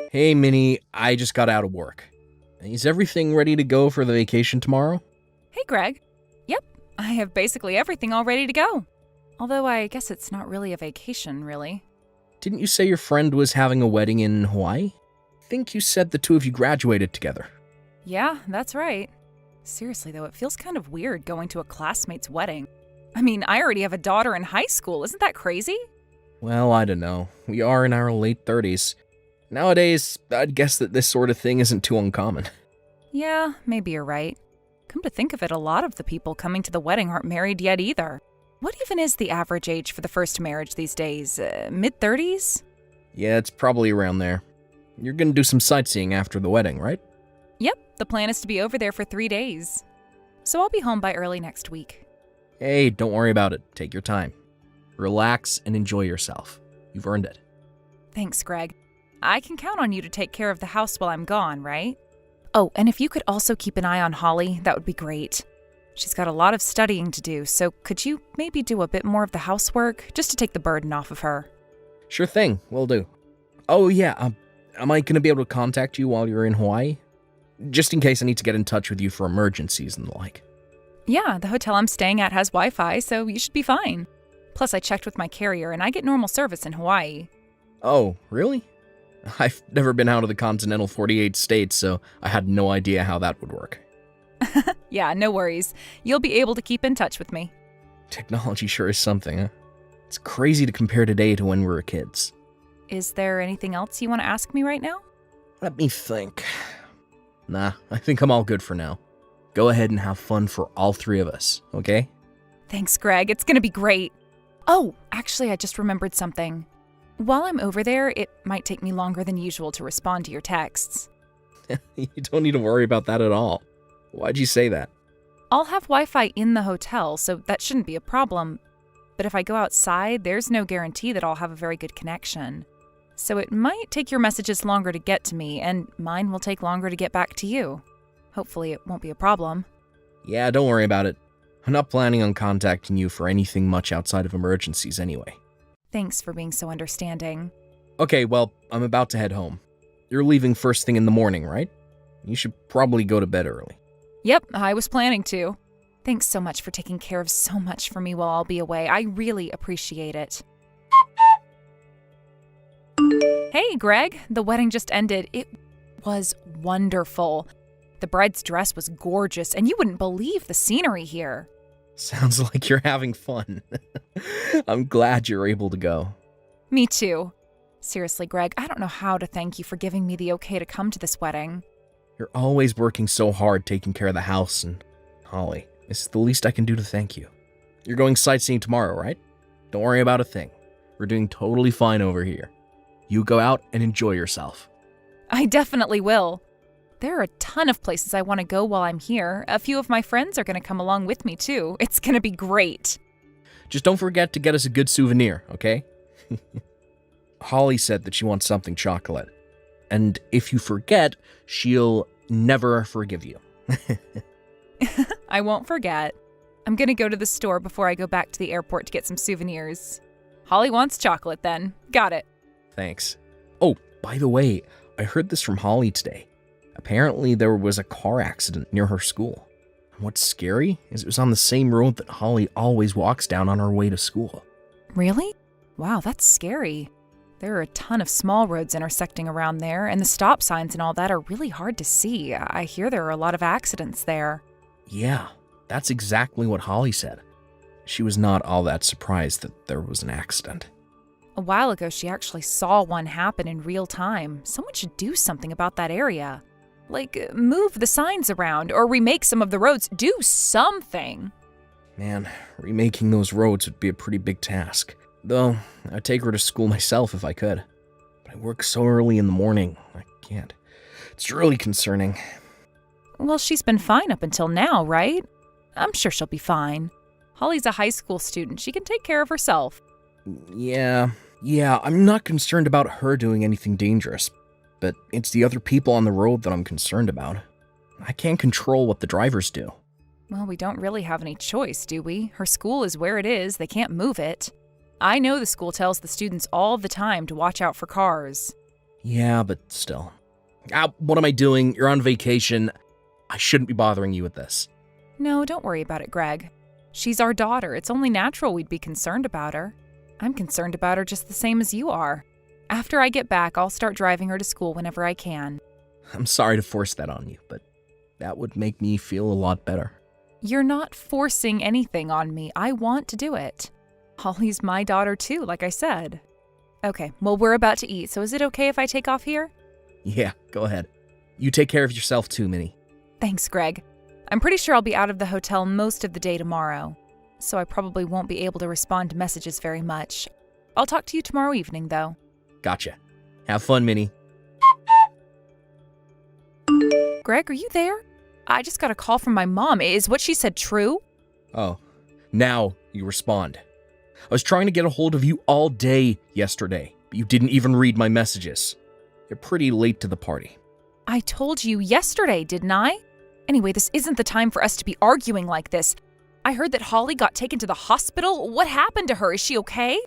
Hey, Minnie, I just got out of work. Is everything ready to go for the vacation tomorrow? Hey, Greg. Yep, I have basically everything all ready to go. Although I guess it's not really a vacation, really. Didn't you say your friend was having a wedding in Hawaii? I think you said the two of you graduated together. Yeah, that's right. Seriously, though, it feels kind of weird going to a classmate's wedding. I mean, I already have a daughter in high school. Isn't that crazy? Well, I don't know. We are in our late 30s. Nowadays, I'd guess that this sort of thing isn't too uncommon. Yeah, maybe you're right. Come to think of it, a lot of the people coming to the wedding aren't married yet either. What even is the average age for the first marriage these days? Mid-30s? Yeah, it's probably around there. You're gonna do some sightseeing after the wedding, right? Yep, the plan is to be over there for 3 days. So I'll be home by early next week. Hey, don't worry about it. Take your time. Relax and enjoy yourself. You've earned it. Thanks, Greg. I can count on you to take care of the house while I'm gone, right? Oh, and if you could also keep an eye on Holly, that would be great. She's got a lot of studying to do, so could you maybe do a bit more of the housework, just to take the burden off of her? Sure thing, will do. Oh yeah, am I gonna be able to contact you while you're in Hawaii? Just in case I need to get in touch with you for emergencies and the like. Yeah, the hotel I'm staying at has Wi-Fi, so you should be fine. Plus, I checked with my carrier, and I get normal service in Hawaii. Oh, really? I've never been out of the continental 48 states, so I had no idea how that would work. Yeah, no worries. You'll be able to keep in touch with me. Technology sure is something, huh? It's crazy to compare today to when we were kids. Is there anything else you want to ask me right now? Let me think. Nah, I think I'm all good for now. Go ahead and have fun for all three of us, okay? Thanks, Greg. It's gonna be great. Oh, actually, I just remembered something. While I'm over there, it might take me longer than usual to respond to your texts. You don't need to worry about that at all. Why'd you say that? I'll have Wi-Fi in the hotel, so that shouldn't be a problem. But if I go outside, there's no guarantee that I'll have a very good connection. So it might take your messages longer to get to me, and mine will take longer to get back to you. Hopefully it won't be a problem. Yeah, don't worry about it. I'm not planning on contacting you for anything much outside of emergencies anyway. Thanks for being so understanding. Okay, well, I'm about to head home. You're leaving first thing in the morning, right? You should probably go to bed early. Yep, I was planning to. Thanks so much for taking care of so much for me while I'll be away. I really appreciate it. Hey, Greg. The wedding just ended. It was wonderful. The bride's dress was gorgeous, and you wouldn't believe the scenery here. Sounds like you're having fun. I'm glad you're able to go. Me too. Seriously, Greg, I don't know how to thank you for giving me the okay to come to this wedding. You're always working so hard taking care of the house, and Holly, this is the least I can do to thank you. You're going sightseeing tomorrow, right? Don't worry about a thing. We're doing totally fine over here. You go out and enjoy yourself. I definitely will. There are a ton of places I want to go while I'm here. A few of my friends are going to come along with me, too. It's going to be great. Just don't forget to get us a good souvenir, okay? Holly said that she wants something chocolate. And if you forget, she'll never forgive you. I won't forget. I'm going to go to the store before I go back to the airport to get some souvenirs. Holly wants chocolate then. Got it. Thanks. Oh, by the way, I heard this from Holly today. Apparently there was a car accident near her school. And what's scary is it was on the same road that Holly always walks down on her way to school. Really? Wow, that's scary. There are a ton of small roads intersecting around there, and the stop signs and all that are really hard to see. I hear there are a lot of accidents there. Yeah, that's exactly what Holly said. She was not all that surprised that there was an accident. A while ago, she actually saw one happen in real time. Someone should do something about that area. Like, move the signs around or remake some of the roads. Do something. Man, remaking those roads would be a pretty big task. Though, I'd take her to school myself if I could. But I work so early in the morning, I can't. It's really concerning. Well, she's been fine up until now, right? I'm sure she'll be fine. Holly's a high school student. She can take care of herself. Yeah, I'm not concerned about her doing anything dangerous. But it's the other people on the road that I'm concerned about. I can't control what the drivers do. Well, we don't really have any choice, do we? Her school is where it is. They can't move it. I know the school tells the students all the time to watch out for cars. Yeah, but still. What am I doing? You're on vacation. I shouldn't be bothering you with this. No, don't worry about it, Greg. She's our daughter. It's only natural we'd be concerned about her. I'm concerned about her just the same as you are. After I get back, I'll start driving her to school whenever I can. I'm sorry to force that on you, but that would make me feel a lot better. You're not forcing anything on me. I want to do it. Holly's my daughter too, like I said. Okay, well, we're about to eat, so is it okay if I take off here? Yeah, go ahead. You take care of yourself too, Minnie. Thanks, Greg. I'm pretty sure I'll be out of the hotel most of the day tomorrow, so I probably won't be able to respond to messages very much. I'll talk to you tomorrow evening, though. Gotcha. Have fun, Minnie. Greg, are you there? I just got a call from my mom. Is what she said true? Oh, now you respond. I was trying to get a hold of you all day yesterday, but you didn't even read my messages. You're pretty late to the party. I told you yesterday, didn't I? Anyway, this isn't the time for us to be arguing like this. I heard that Holly got taken to the hospital. What happened to her? Is she okay?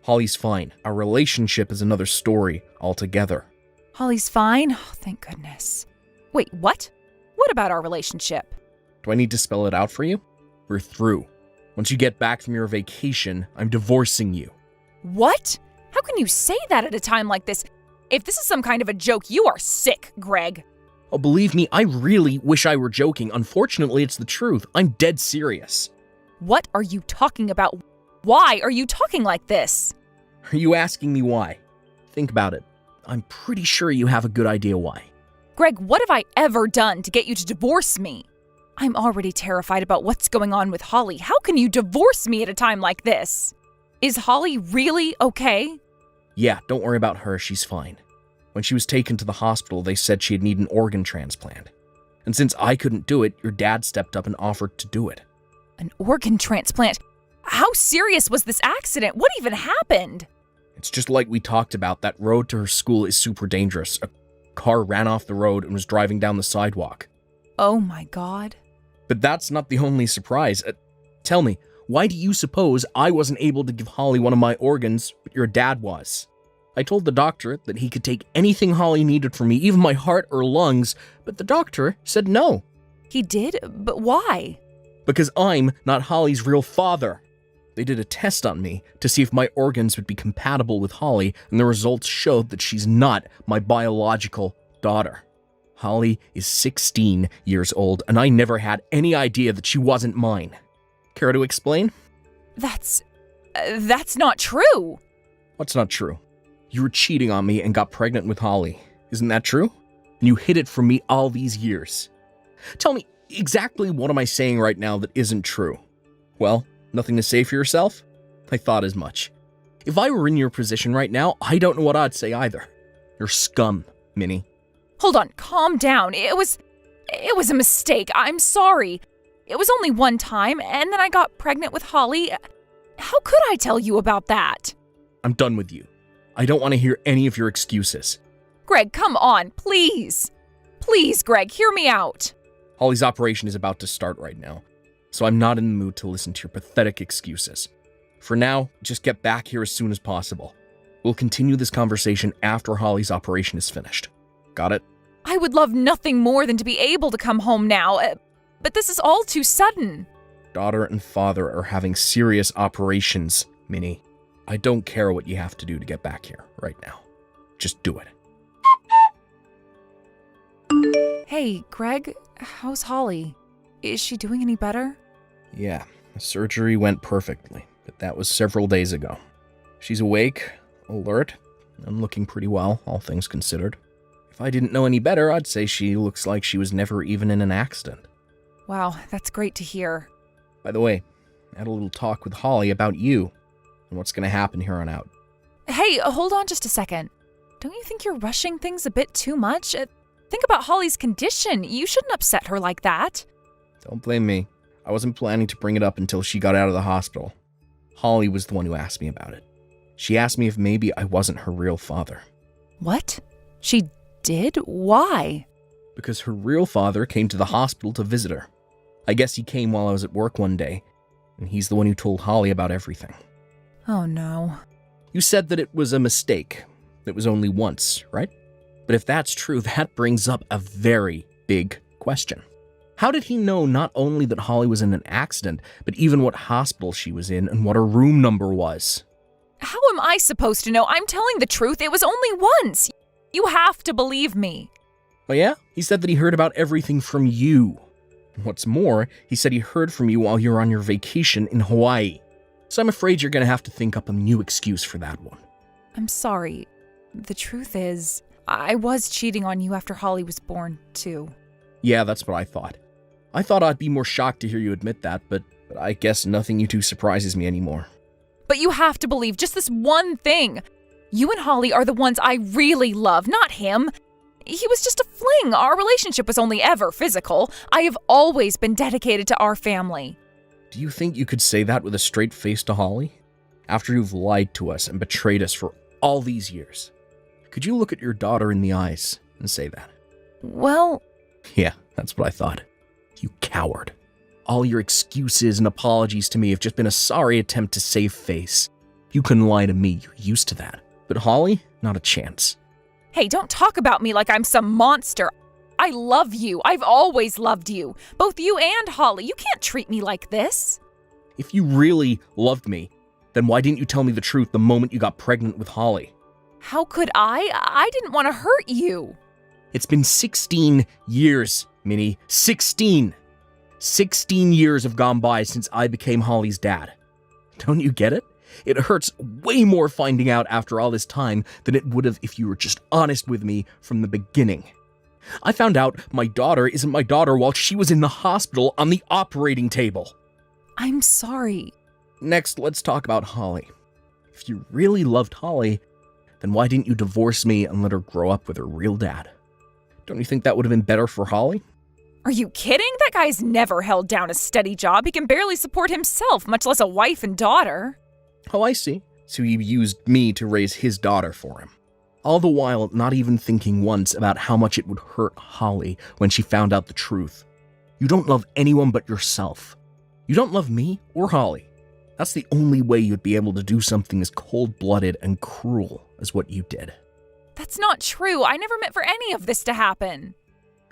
Holly's fine. Our relationship is another story altogether. Holly's fine? Oh, thank goodness. Wait, what? What about our relationship? Do I need to spell it out for you? We're through. Once you get back from your vacation, I'm divorcing you. What? How can you say that at a time like this? If this is some kind of a joke, you are sick, Greg. Oh, believe me, I really wish I were joking. Unfortunately, it's the truth. I'm dead serious. What are you talking about? Why are you talking like this? Are you asking me why? Think about it. I'm pretty sure you have a good idea why. Greg, what have I ever done to get you to divorce me? I'm already terrified about what's going on with Holly. How can you divorce me at a time like this? Is Holly really okay? Yeah, don't worry about her. She's fine. When she was taken to the hospital, they said she'd need an organ transplant. And since I couldn't do it, your dad stepped up and offered to do it. An organ transplant? How serious was this accident? What even happened? It's just like we talked about. That road to her school is super dangerous. A car ran off the road and was driving down the sidewalk. Oh my God. But that's not the only surprise. Tell me, why do you suppose I wasn't able to give Holly one of my organs, but your dad was? I told the doctor that he could take anything Holly needed from me, even my heart or lungs, but the doctor said no. He did? But why? Because I'm not Holly's real father. They did a test on me to see if my organs would be compatible with Holly, and the results showed that she's not my biological daughter. Holly is 16 years old, and I never had any idea that she wasn't mine. Care to explain? That's not true. What's not true? You were cheating on me and got pregnant with Holly. Isn't that true? And you hid it from me all these years. Tell me, exactly what am I saying right now that isn't true? Well, nothing to say for yourself? I thought as much. If I were in your position right now, I don't know what I'd say either. You're scum, Minnie. Hold on, calm down. It was a mistake. I'm sorry. It was only one time, and then I got pregnant with Holly. How could I tell you about that? I'm done with you. I don't want to hear any of your excuses. Greg, come on, please. Please, Greg, hear me out. Holly's operation is about to start right now, so I'm not in the mood to listen to your pathetic excuses. For now, just get back here as soon as possible. We'll continue this conversation after Holly's operation is finished. Got it? I would love nothing more than to be able to come home now, but this is all too sudden. Daughter and father are having serious operations, Minnie. I don't care what you have to do to get back here right now. Just do it. Hey, Greg, how's Holly? Is she doing any better? Yeah, the surgery went perfectly, but that was several days ago. She's awake, alert, and looking pretty well, all things considered. If I didn't know any better, I'd say she looks like she was never even in an accident. Wow, that's great to hear. By the way, I had a little talk with Holly about you and what's going to happen here on out. Hey, hold on just a second. Don't you think you're rushing things a bit too much? Think about Holly's condition. You shouldn't upset her like that. Don't blame me. I wasn't planning to bring it up until she got out of the hospital. Holly was the one who asked me about it. She asked me if maybe I wasn't her real father. What? She did? Why? Because her real father came to the hospital to visit her. I guess he came while I was at work one day, and he's the one who told Holly about everything. Oh no. You said that it was a mistake. It was only once, right? But if that's true, that brings up a very big question. How did he know not only that Holly was in an accident, but even what hospital she was in and what her room number was? How am I supposed to know? I'm telling the truth. It was only once. You have to believe me. Oh yeah? He said that he heard about everything from you. What's more, he said he heard from you while you were on your vacation in Hawaii. So I'm afraid you're going to have to think up a new excuse for that one. I'm sorry. The truth is, I was cheating on you after Holly was born, too. Yeah, that's what I thought. I thought I'd be more shocked to hear you admit that, but I guess nothing you two surprises me anymore. But you have to believe just this one thing. You and Holly are the ones I really love, not him. He was just a fling. Our relationship was only ever physical. I have always been dedicated to our family. Do you think you could say that with a straight face to Holly? After you've lied to us and betrayed us for all these years? Could you look at your daughter in the eyes and say that? Well... Yeah, that's what I thought. You coward. All your excuses and apologies to me have just been a sorry attempt to save face. You couldn't lie to me, you're used to that. But Holly, not a chance. Hey, don't talk about me like I'm some monster. I love you. I've always loved you. Both you and Holly. You can't treat me like this. If you really loved me, then why didn't you tell me the truth the moment you got pregnant with Holly? How could I? I didn't want to hurt you. It's been 16 years, Minnie. 16! 16 years have gone by since I became Holly's dad. Don't you get it? It hurts way more finding out after all this time than it would have if you were just honest with me from the beginning. I found out my daughter isn't my daughter while she was in the hospital on the operating table. I'm sorry. Next, let's talk about Holly. If you really loved Holly, then why didn't you divorce me and let her grow up with her real dad? Don't you think that would have been better for Holly? Are you kidding? That guy's never held down a steady job. He can barely support himself, much less a wife and daughter. Oh, I see. So he used me to raise his daughter for him. All the while not even thinking once about how much it would hurt Holly when she found out the truth. You don't love anyone but yourself. You don't love me or Holly. That's the only way you'd be able to do something as cold-blooded and cruel as what you did. That's not true. I never meant for any of this to happen.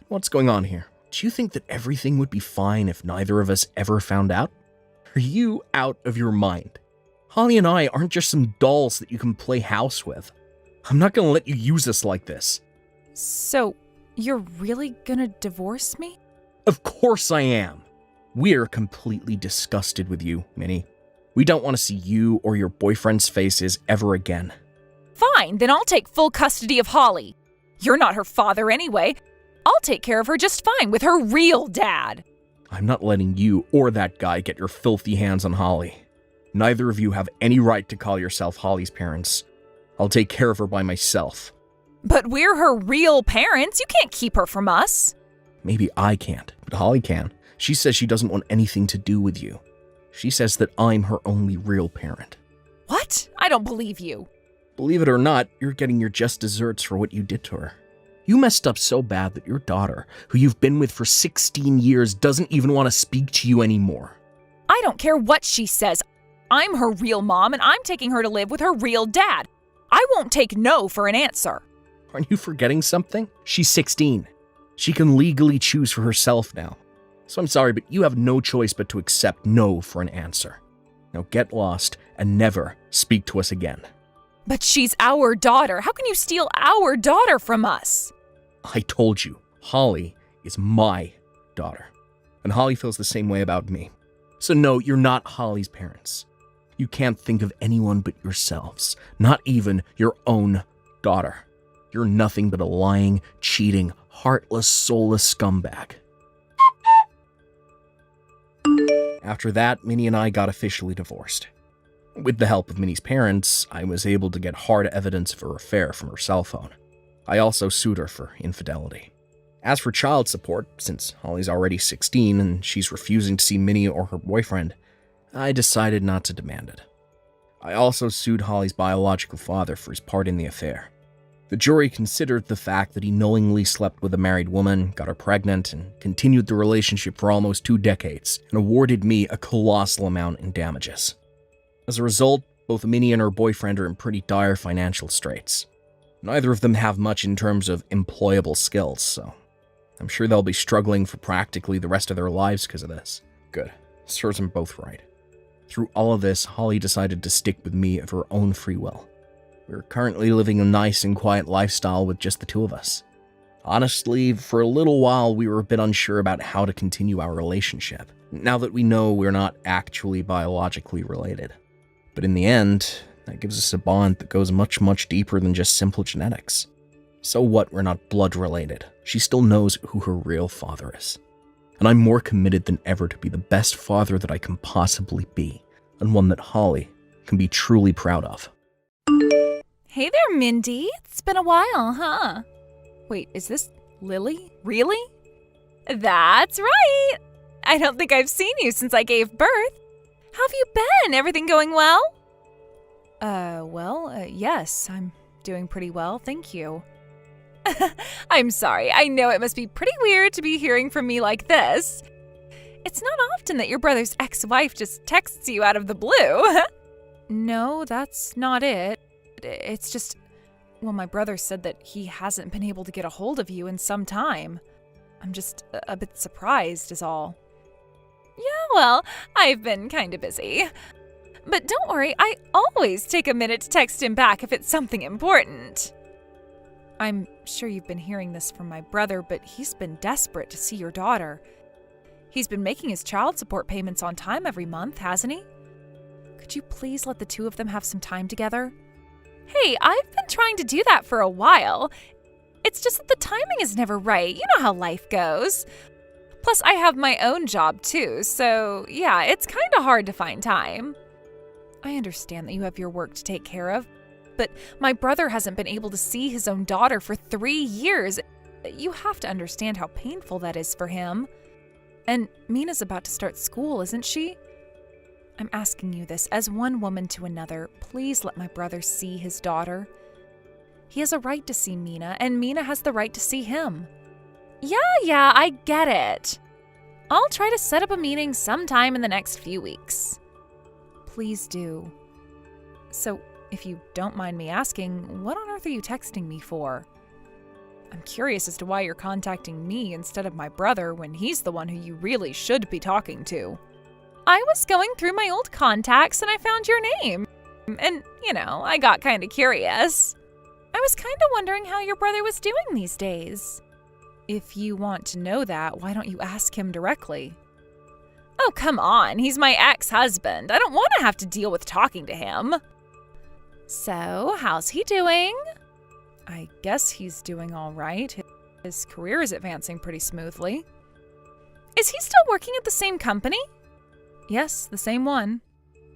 What's going on here? Do you think that everything would be fine if neither of us ever found out? Are you out of your mind? Holly and I aren't just some dolls that you can play house with. I'm not going to let you use us like this. So, you're really gonna divorce me? Of course I am. We're completely disgusted with you, Minnie. We don't want to see you or your boyfriend's faces ever again. Fine, then I'll take full custody of Holly. You're not her father anyway. I'll take care of her just fine with her real dad. I'm not letting you or that guy get your filthy hands on Holly. Neither of you have any right to call yourself Holly's parents. I'll take care of her by myself. But we're her real parents. You can't keep her from us. Maybe I can't, but Holly can. She says she doesn't want anything to do with you. She says that I'm her only real parent. What? I don't believe you. Believe it or not, you're getting your just desserts for what you did to her. You messed up so bad that your daughter, who you've been with for 16 years, doesn't even want to speak to you anymore. I don't care what she says. I'm her real mom, and I'm taking her to live with her real dad. I won't take no for an answer. Aren't you forgetting something? She's 16. She can legally choose for herself now. So I'm sorry, but you have no choice but to accept no for an answer. Now get lost and never speak to us again. But she's our daughter. How can you steal our daughter from us? I told you, Holly is my daughter. And Holly feels the same way about me. So no, you're not Holly's parents. You can't think of anyone but yourselves, not even your own daughter. You're nothing but a lying, cheating, heartless, soulless scumbag. After that, Minnie and I got officially divorced. With the help of Minnie's parents, I was able to get hard evidence of her affair from her cell phone. I also sued her for infidelity. As for child support, since Holly's already 16 and she's refusing to see Minnie or her boyfriend, I decided not to demand it. I also sued Holly's biological father for his part in the affair. The jury considered the fact that he knowingly slept with a married woman, got her pregnant, and continued the relationship for almost 2 decades, and awarded me a colossal amount in damages. As a result, both Minnie and her boyfriend are in pretty dire financial straits. Neither of them have much in terms of employable skills, so I'm sure they'll be struggling for practically the rest of their lives because of this. Good. Serves them both right. Through all of this, Holly decided to stick with me of her own free will. We're currently living a nice and quiet lifestyle with just the two of us. Honestly, for a little while, we were a bit unsure about how to continue our relationship, now that we know we're not actually biologically related. But in the end, that gives us a bond that goes much, much deeper than just simple genetics. So what we're not blood related? She still knows who her real father is. And I'm more committed than ever to be the best father that I can possibly be, and one that Holly can be truly proud of. Hey there, Mindy. It's been a while, huh? Wait, is this Lily? Really? That's right! I don't think I've seen you since I gave birth. How have you been? Everything going well? Yes, I'm doing pretty well, thank you. I'm sorry, I know it must be pretty weird to be hearing from me like this. It's not often that your brother's ex-wife just texts you out of the blue. No, that's not it. It's just, well, my brother said that he hasn't been able to get a hold of you in some time. I'm just a bit surprised is all. Yeah, well, I've been kind of busy. But don't worry, I always take a minute to text him back if it's something important. I'm sure you've been hearing this from my brother, but he's been desperate to see your daughter. He's been making his child support payments on time every month, hasn't he? Could you please let the two of them have some time together? Hey, I've been trying to do that for a while. It's just that the timing is never right. You know how life goes. Plus, I have my own job too, so yeah, it's kind of hard to find time. I understand that you have your work to take care of, but my brother hasn't been able to see his own daughter for 3 years. You have to understand how painful that is for him. And Mina's about to start school, isn't she? I'm asking you this as one woman to another. Please let my brother see his daughter. He has a right to see Mina, and Mina has the right to see him. Yeah, I get it. I'll try to set up a meeting sometime in the next few weeks. Please do. So, if you don't mind me asking, what on earth are you texting me for? I'm curious as to why you're contacting me instead of my brother when he's the one who you really should be talking to. I was going through my old contacts and I found your name. And, I got kind of curious. I was kind of wondering how your brother was doing these days. If you want to know that, why don't you ask him directly? Oh, come on. He's my ex-husband. I don't want to have to deal with talking to him. So, how's he doing? I guess he's doing all right. His career is advancing pretty smoothly. Is he still working at the same company? Yes, the same one.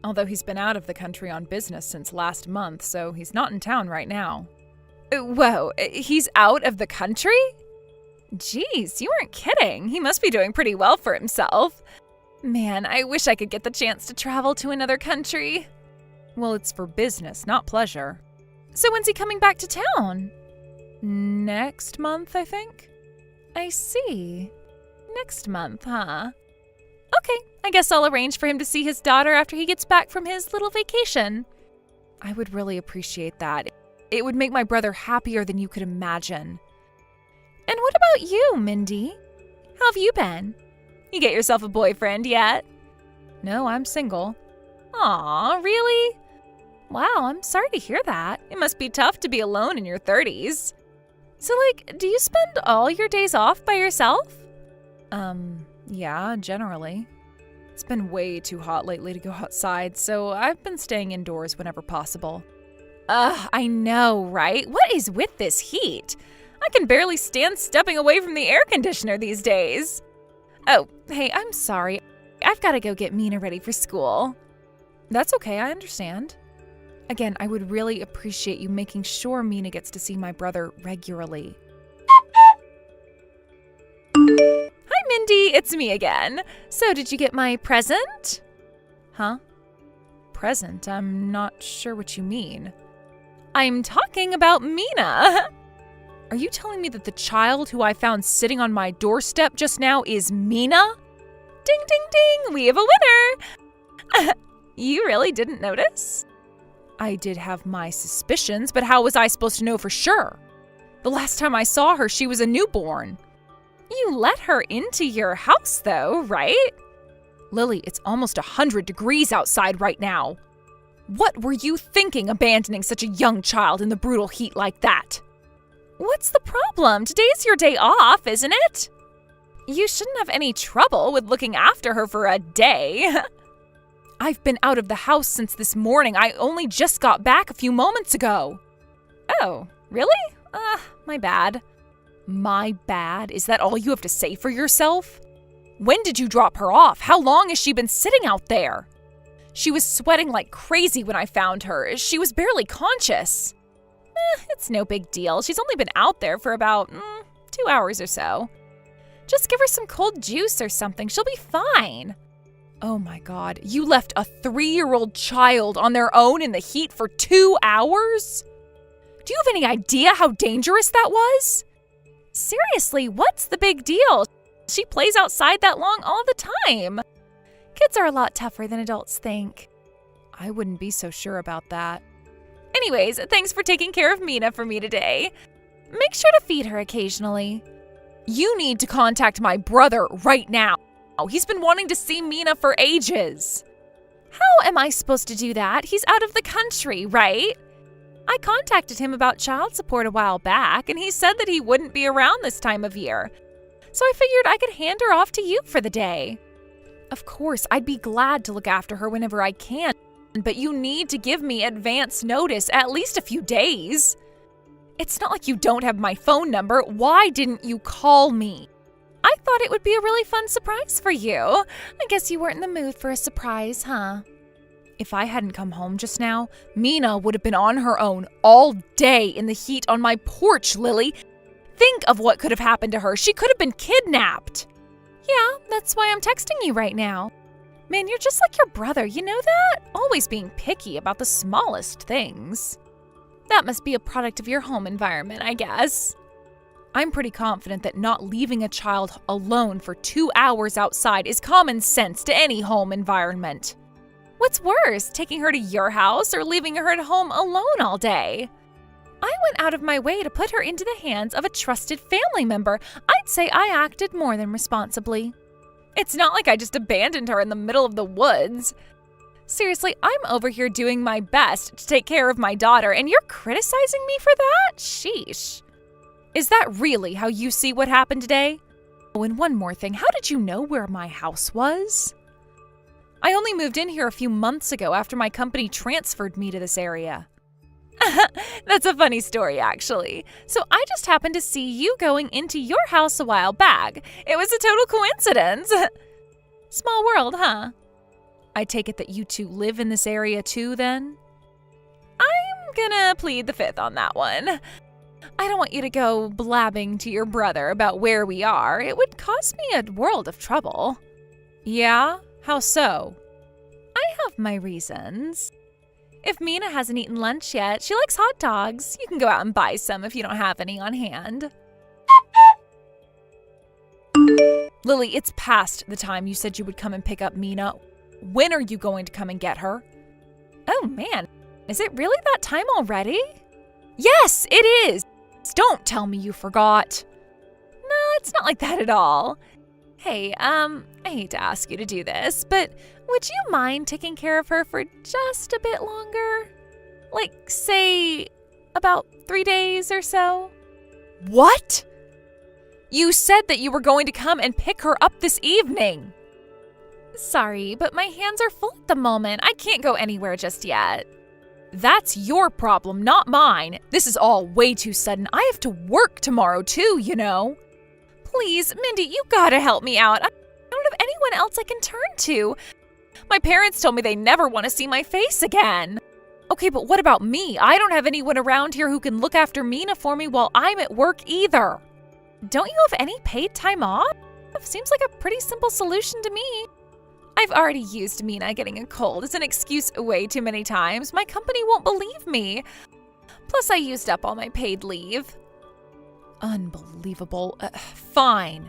Although he's been out of the country on business since last month, so he's not in town right now. Whoa, he's out of the country? Jeez, you weren't kidding. He must be doing pretty well for himself. Man, I wish I could get the chance to travel to another country. Well, it's for business, not pleasure. So when's he coming back to town? Next month, I think. I see. Next month, huh? Okay, I guess I'll arrange for him to see his daughter after he gets back from his little vacation. I would really appreciate that. It would make my brother happier than you could imagine. And what about you, Mindy? How have you been? You get yourself a boyfriend yet? No, I'm single. Aw, really? Wow, I'm sorry to hear that. It must be tough to be alone in your 30s. So, do you spend all your days off by yourself? Yeah, generally. It's been way too hot lately to go outside, so I've been staying indoors whenever possible. I know, right? What is with this heat? I can barely stand stepping away from the air conditioner these days. Oh, hey, I'm sorry. I've got to go get Mina ready for school. That's okay, I understand. Again, I would really appreciate you making sure Mina gets to see my brother regularly. Hi, Mindy, it's me again. So, did you get my present? Huh? Present? I'm not sure what you mean. I'm talking about Mina. Are you telling me that the child who I found sitting on my doorstep just now is Mina? Ding, ding, ding, we have a winner! You really didn't notice? I did have my suspicions, but how was I supposed to know for sure? The last time I saw her, she was a newborn. You let her into your house, though, right? Lily, it's almost 100 degrees outside right now. What were you thinking abandoning such a young child in the brutal heat like that? What's the problem? Today's your day off, isn't it? You shouldn't have any trouble with looking after her for a day. I've been out of the house since this morning. I only just got back a few moments ago. Oh, really? My bad. My bad? Is that all you have to say for yourself? When did you drop her off? How long has she been sitting out there? She was sweating like crazy when I found her. She was barely conscious. It's no big deal. She's only been out there for about 2 hours or so. Just give her some cold juice or something. She'll be fine. Oh my God, you left a 3-year-old child on their own in the heat for 2 hours? Do you have any idea how dangerous that was? Seriously, what's the big deal? She plays outside that long all the time. Kids are a lot tougher than adults think. I wouldn't be so sure about that. Anyways, thanks for taking care of Mina for me today. Make sure to feed her occasionally. You need to contact my brother right now. He's been wanting to see Mina for ages. How am I supposed to do that? He's out of the country, right? I contacted him about child support a while back, and he said that he wouldn't be around this time of year. So I figured I could hand her off to you for the day. Of course, I'd be glad to look after her whenever I can, but you need to give me advance notice, at least a few days. It's not like you don't have my phone number. Why didn't you call me? I thought it would be a really fun surprise for you. I guess you weren't in the mood for a surprise, huh? If I hadn't come home just now, Mina would have been on her own all day in the heat on my porch, Lily. Think of what could have happened to her. She could have been kidnapped. Yeah, that's why I'm texting you right now. Man, you're just like your brother, you know that? Always being picky about the smallest things. That must be a product of your home environment, I guess. I'm pretty confident that not leaving a child alone for 2 hours outside is common sense to any home environment. What's worse, taking her to your house or leaving her at home alone all day? I went out of my way to put her into the hands of a trusted family member. I'd say I acted more than responsibly. It's not like I just abandoned her in the middle of the woods. Seriously, I'm over here doing my best to take care of my daughter, and you're criticizing me for that? Sheesh. Is that really how you see what happened today? Oh, and one more thing, how did you know where my house was? I only moved in here a few months ago after my company transferred me to this area. That's a funny story, actually. So I just happened to see you going into your house a while back. It was a total coincidence. Small world, huh? I take it that you two live in this area too, then? I'm gonna plead the fifth on that one. I don't want you to go blabbing to your brother about where we are. It would cause me a world of trouble. Yeah? How so? I have my reasons. If Mina hasn't eaten lunch yet, she likes hot dogs. You can go out and buy some if you don't have any on hand. Lily, it's past the time you said you would come and pick up Mina. When are you going to come and get her? Oh man, is it really that time already? Yes, it is! Don't tell me you forgot. No, it's not like that at all. Hey, I hate to ask you to do this, but would you mind taking care of her for just a bit longer? Like, say, about 3 days or so? What? You said that you were going to come and pick her up this evening. Sorry, but my hands are full at the moment. I can't go anywhere just yet. That's your problem, not mine. This is all way too sudden. I have to work tomorrow too, you know. Please, Mindy, you gotta help me out. I don't have anyone else I can turn to. My parents told me they never want to see my face again. Okay, but what about me? I don't have anyone around here who can look after Mina for me while I'm at work either. Don't you have any paid time off? Seems like a pretty simple solution to me. I've already used Mina getting a cold as an excuse way too many times. My company won't believe me. Plus, I used up all my paid leave. Unbelievable. Fine.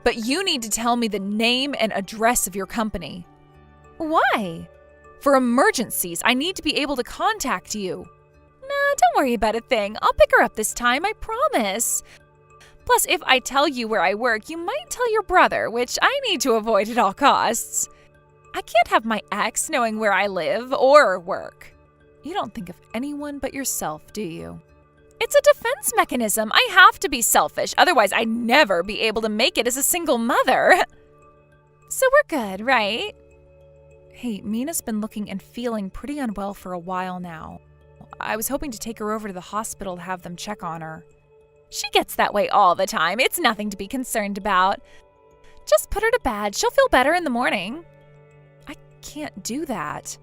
But you need to tell me the name and address of your company. Why? For emergencies, I need to be able to contact you. Nah, don't worry about a thing. I'll pick her up this time, I promise. Plus, if I tell you where I work, you might tell your brother, which I need to avoid at all costs. I can't have my ex knowing where I live or work. You don't think of anyone but yourself, do you? It's a defense mechanism. I have to be selfish, otherwise I'd never be able to make it as a single mother. So we're good, right? Hey, Mina's been looking and feeling pretty unwell for a while now. I was hoping to take her over to the hospital to have them check on her. She gets that way all the time. It's nothing to be concerned about. Just put her to bed. She'll feel better in the morning. I can't do that.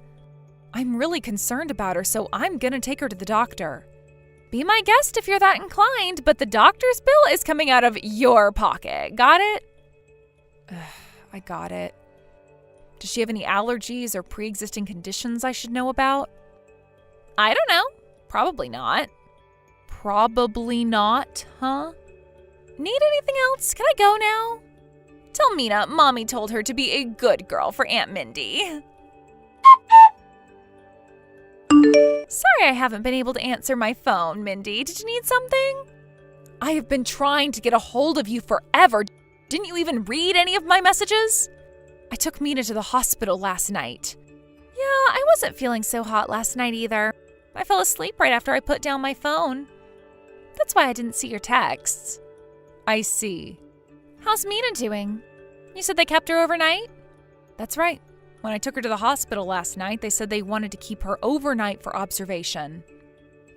I'm really concerned about her, so I'm gonna take her to the doctor. Be my guest if you're that inclined, but the doctor's bill is coming out of your pocket. Got it? I got it. Does she have any allergies or pre-existing conditions I should know about? I don't know. Probably not. Probably not, huh? Need anything else? Can I go now? Tell Mina Mommy told her to be a good girl for Aunt Mindy. Sorry I haven't been able to answer my phone, Mindy. Did you need something? I have been trying to get a hold of you forever. Didn't you even read any of my messages? I took Mina to the hospital last night. Yeah, I wasn't feeling so hot last night either. I fell asleep right after I put down my phone. That's why I didn't see your texts. I see. How's Mina doing? You said they kept her overnight? That's right. When I took her to the hospital last night, they said they wanted to keep her overnight for observation.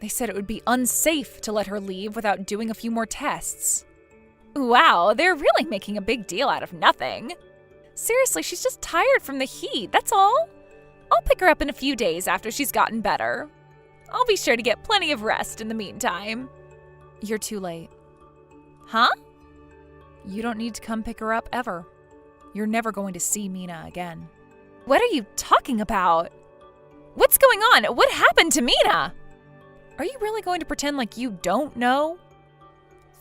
They said it would be unsafe to let her leave without doing a few more tests. Wow, they're really making a big deal out of nothing. Seriously, she's just tired from the heat, that's all. I'll pick her up in a few days after she's gotten better. I'll be sure to get plenty of rest in the meantime. You're too late. Huh? You don't need to come pick her up ever. You're never going to see Mina again. What are you talking about? What's going on? What happened to Mina? Are you really going to pretend like you don't know?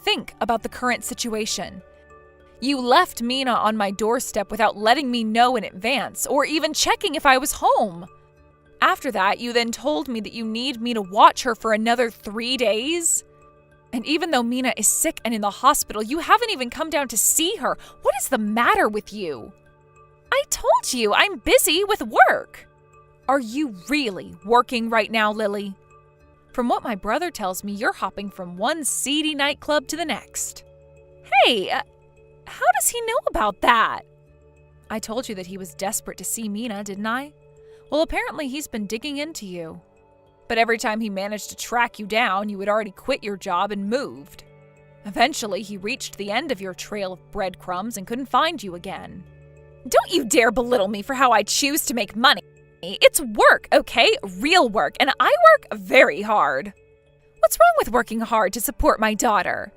Think about the current situation. You left Mina on my doorstep without letting me know in advance, or even checking if I was home. After that, you then told me that you need me to watch her for another 3 days. And even though Mina is sick and in the hospital, you haven't even come down to see her. What is the matter with you? I told you, I'm busy with work. Are you really working right now, Lily? From what my brother tells me, you're hopping from one seedy nightclub to the next. Hey, how does he know about that? I told you that he was desperate to see Mina, didn't I? Well, apparently he's been digging into you. But every time he managed to track you down, you had already quit your job and moved. Eventually, he reached the end of your trail of breadcrumbs and couldn't find you again. Don't you dare belittle me for how I choose to make money. It's work, okay? Real work, and I work very hard. What's wrong with working hard to support my daughter?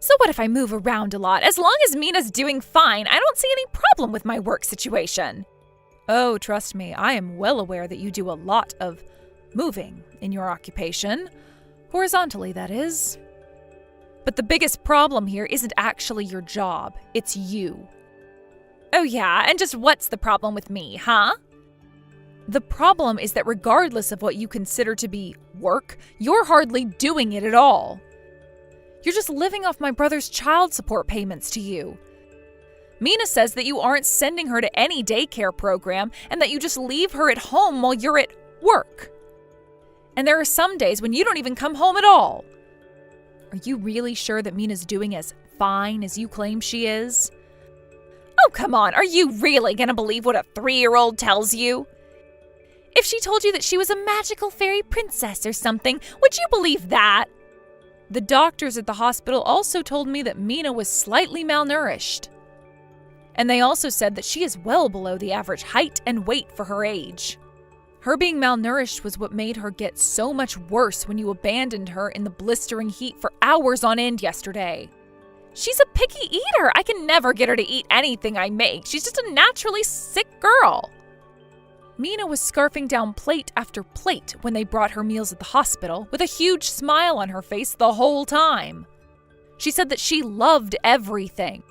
So what if I move around a lot? As long as Mina's doing fine, I don't see any problem with my work situation. Oh, trust me, I am well aware that you do a lot of moving in your occupation. Horizontally, that is. But the biggest problem here isn't actually your job, it's you. Oh yeah, and just what's the problem with me, huh? The problem is that regardless of what you consider to be work, you're hardly doing it at all. You're just living off my brother's child support payments to you. Mina says that you aren't sending her to any daycare program and that you just leave her at home while you're at work. And there are some days when you don't even come home at all. Are you really sure that Mina's doing as fine as you claim she is? Oh, come on, are you really gonna believe what a 3-year-old tells you? If she told you that she was a magical fairy princess or something, would you believe that? The doctors at the hospital also told me that Mina was slightly malnourished. And they also said that she is well below the average height and weight for her age. Her being malnourished was what made her get so much worse when you abandoned her in the blistering heat for hours on end yesterday. She's a picky eater. I can never get her to eat anything I make. She's just a naturally sick girl. Mina was scarfing down plate after plate when they brought her meals at the hospital, with a huge smile on her face the whole time. She said that she loved everything.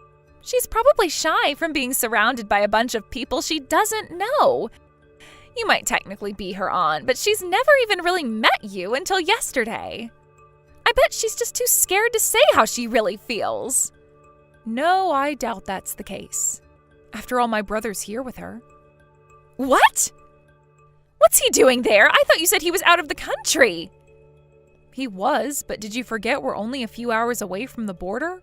She's probably shy from being surrounded by a bunch of people she doesn't know. You might technically be her aunt, but she's never even really met you until yesterday. I bet she's just too scared to say how she really feels. No, I doubt that's the case. After all, my brother's here with her. What? What's he doing there? I thought you said he was out of the country. He was, but did you forget we're only a few hours away from the border?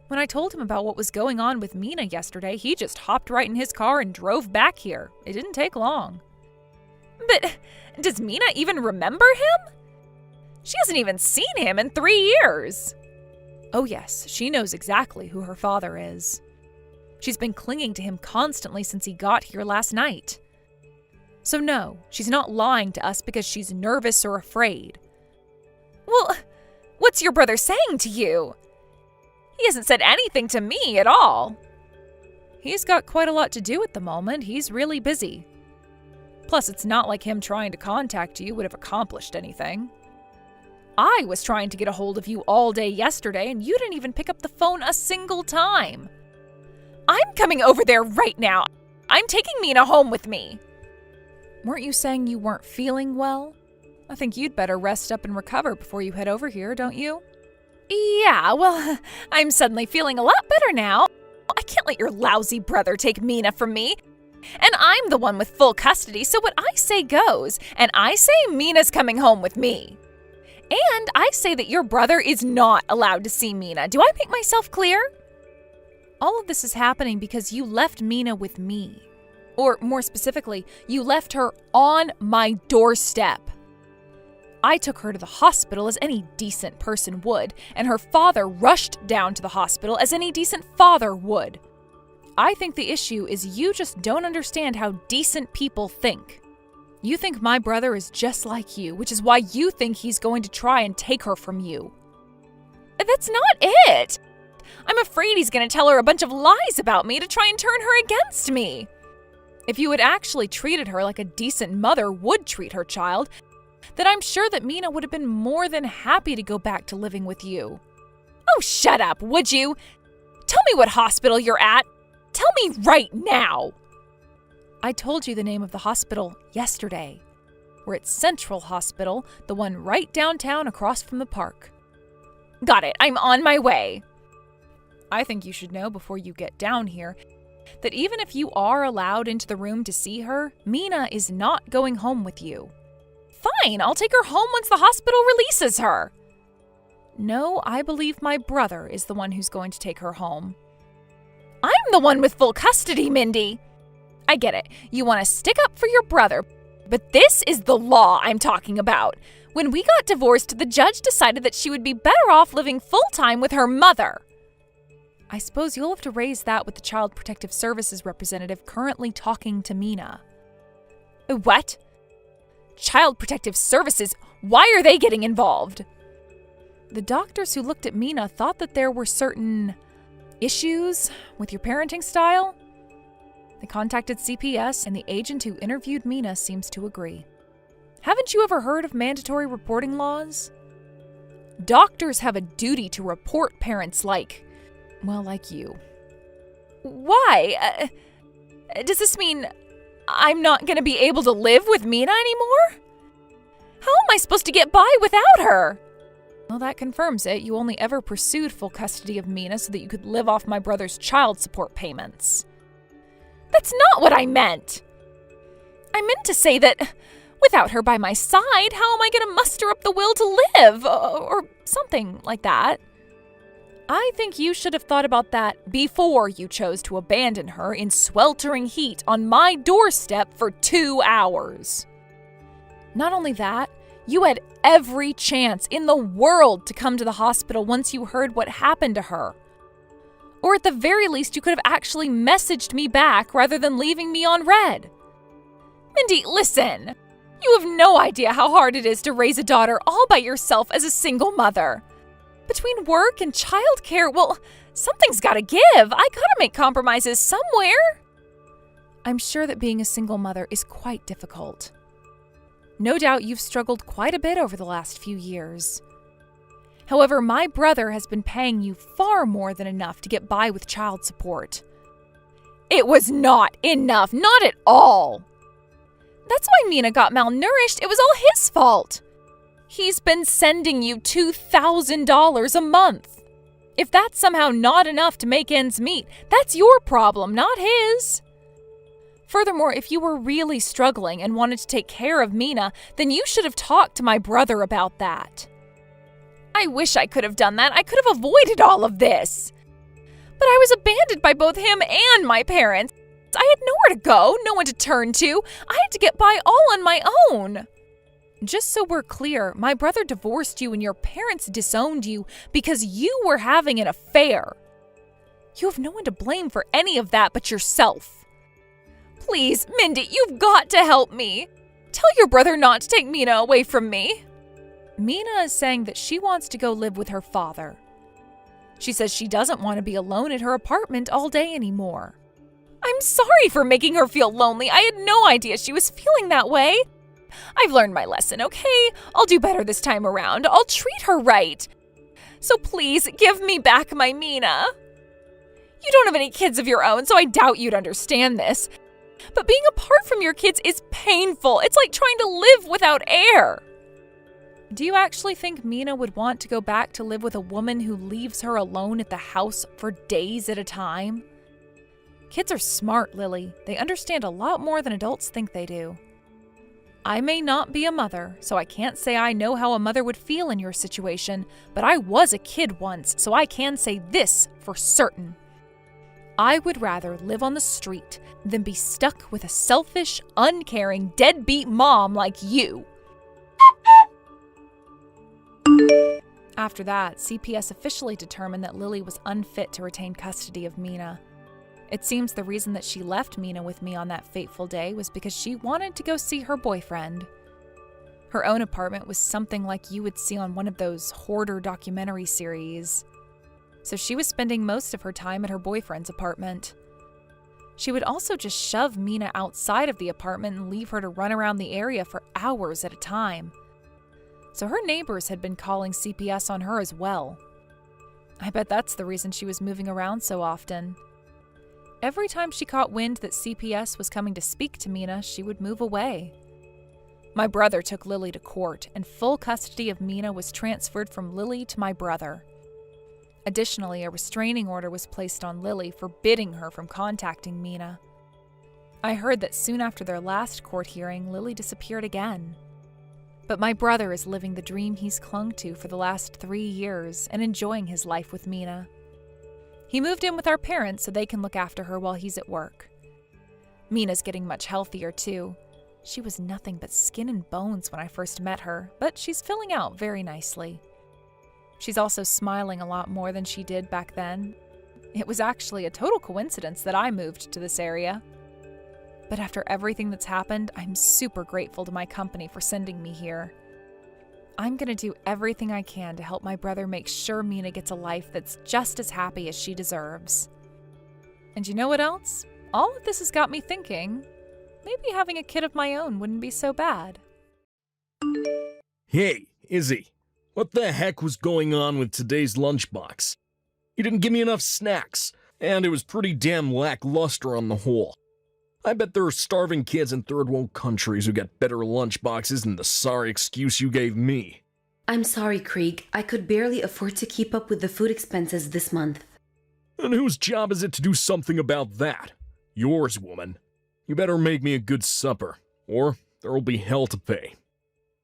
When I told him about what was going on with Mina yesterday, he just hopped right in his car and drove back here. It didn't take long. But does Mina even remember him? She hasn't even seen him in 3 years. Oh yes, she knows exactly who her father is. She's been clinging to him constantly since he got here last night. So no, she's not lying to us because she's nervous or afraid. Well, what's your brother saying to you? He hasn't said anything to me at all. He's got quite a lot to do at the moment. He's really busy. Plus, it's not like him trying to contact you would have accomplished anything. I was trying to get a hold of you all day yesterday, and you didn't even pick up the phone a single time. I'm coming over there right now. I'm taking Mina home with me. Weren't you saying you weren't feeling well? I think you'd better rest up and recover before you head over here, don't you? Yeah, well, I'm suddenly feeling a lot better now. I can't let your lousy brother take Mina from me. And I'm the one with full custody, so what I say goes. And I say Mina's coming home with me. And I say that your brother is not allowed to see Mina. Do I make myself clear? All of this is happening because you left Mina with me. Or more specifically, you left her on my doorstep. I took her to the hospital as any decent person would, and her father rushed down to the hospital as any decent father would. I think the issue is you just don't understand how decent people think. You think my brother is just like you, which is why you think he's going to try and take her from you. That's not it! I'm afraid he's going to tell her a bunch of lies about me to try and turn her against me. If you had actually treated her like a decent mother would treat her child, then I'm sure that Mina would have been more than happy to go back to living with you. Oh, shut up, would you? Tell me what hospital you're at. Tell me right now. I told you the name of the hospital yesterday. We're at Central Hospital, the one right downtown across from the park. Got it, I'm on my way. I think you should know before you get down here that even if you are allowed into the room to see her, Mina is not going home with you. Fine, I'll take her home once the hospital releases her. No, I believe my brother is the one who's going to take her home. I'm the one with full custody, Mindy. I get it. You want to stick up for your brother, but this is the law I'm talking about. When we got divorced, the judge decided that she would be better off living full-time with her mother. I suppose you'll have to raise that with the Child Protective Services representative currently talking to Mina. What? Child Protective Services? Why are they getting involved? The doctors who looked at Mina thought that there were certain issues with your parenting style. They contacted CPS, and the agent who interviewed Mina seems to agree. Haven't you ever heard of mandatory reporting laws? Doctors have a duty to report parents like you. Why? Does this mean I'm not going to be able to live with Mina anymore? How am I supposed to get by without her? Well, that confirms it. You only ever pursued full custody of Mina so that you could live off my brother's child support payments. That's not what I meant. I meant to say that without her by my side, how am I going to muster up the will to live? Or something like that. I think you should have thought about that before you chose to abandon her in sweltering heat on my doorstep for 2 hours. Not only that, you had every chance in the world to come to the hospital once you heard what happened to her. Or at the very least, you could have actually messaged me back rather than leaving me on red. Mindy, listen. You have no idea how hard it is to raise a daughter all by yourself as a single mother. Between work and childcare, well, something's gotta give. I gotta make compromises somewhere. I'm sure that being a single mother is quite difficult. No doubt you've struggled quite a bit over the last few years. However, my brother has been paying you far more than enough to get by with child support. It was not enough, not at all. That's why Mina got malnourished. It was all his fault. He's been sending you $2,000 a month. If that's somehow not enough to make ends meet, that's your problem, not his. Furthermore, if you were really struggling and wanted to take care of Mina, then you should have talked to my brother about that. I wish I could have done that. I could have avoided all of this. But I was abandoned by both him and my parents. I had nowhere to go, no one to turn to. I had to get by all on my own. Just so we're clear, my brother divorced you and your parents disowned you because you were having an affair. You have no one to blame for any of that but yourself. Please, Mindy, you've got to help me. Tell your brother not to take Mina away from me. Mina is saying that she wants to go live with her father. She says she doesn't want to be alone at her apartment all day anymore. I'm sorry for making her feel lonely. I had no idea she was feeling that way. I've learned my lesson, okay? I'll do better this time around. I'll treat her right. So please, give me back my Mina. You don't have any kids of your own, so I doubt you'd understand this. But being apart from your kids is painful. It's like trying to live without air. Do you actually think Mina would want to go back to live with a woman who leaves her alone at the house for days at a time? Kids are smart, Lily. They understand a lot more than adults think they do. I may not be a mother, so I can't say I know how a mother would feel in your situation, but I was a kid once, so I can say this for certain. I would rather live on the street than be stuck with a selfish, uncaring, deadbeat mom like you. After that, CPS officially determined that Lily was unfit to retain custody of Mina. It seems the reason that she left Mina with me on that fateful day was because she wanted to go see her boyfriend. Her own apartment was something like you would see on one of those hoarder documentary series. So she was spending most of her time at her boyfriend's apartment. She would also just shove Mina outside of the apartment and leave her to run around the area for hours at a time. So her neighbors had been calling CPS on her as well. I bet that's the reason she was moving around so often. Every time she caught wind that CPS was coming to speak to Mina, she would move away. My brother took Lily to court, and full custody of Mina was transferred from Lily to my brother. Additionally, a restraining order was placed on Lily, forbidding her from contacting Mina. I heard that soon after their last court hearing, Lily disappeared again. But my brother is living the dream he's clung to for the last 3 years and enjoying his life with Mina. He moved in with our parents so they can look after her while he's at work. Mina's getting much healthier too. She was nothing but skin and bones when I first met her, but she's filling out very nicely. She's also smiling a lot more than she did back then. It was actually a total coincidence that I moved to this area. But after everything that's happened, I'm super grateful to my company for sending me here. I'm going to do everything I can to help my brother make sure Mina gets a life that's just as happy as she deserves. And you know what else? All of this has got me thinking, maybe having a kid of my own wouldn't be so bad. Hey, Izzy, what the heck was going on with today's lunchbox? You didn't give me enough snacks, and it was pretty damn lackluster on the whole. I bet there are starving kids in third world countries who get better lunchboxes than the sorry excuse you gave me. I'm sorry, Craig. I could barely afford to keep up with the food expenses this month. And whose job is it to do something about that? Yours, woman. You better make me a good supper, or there'll be hell to pay.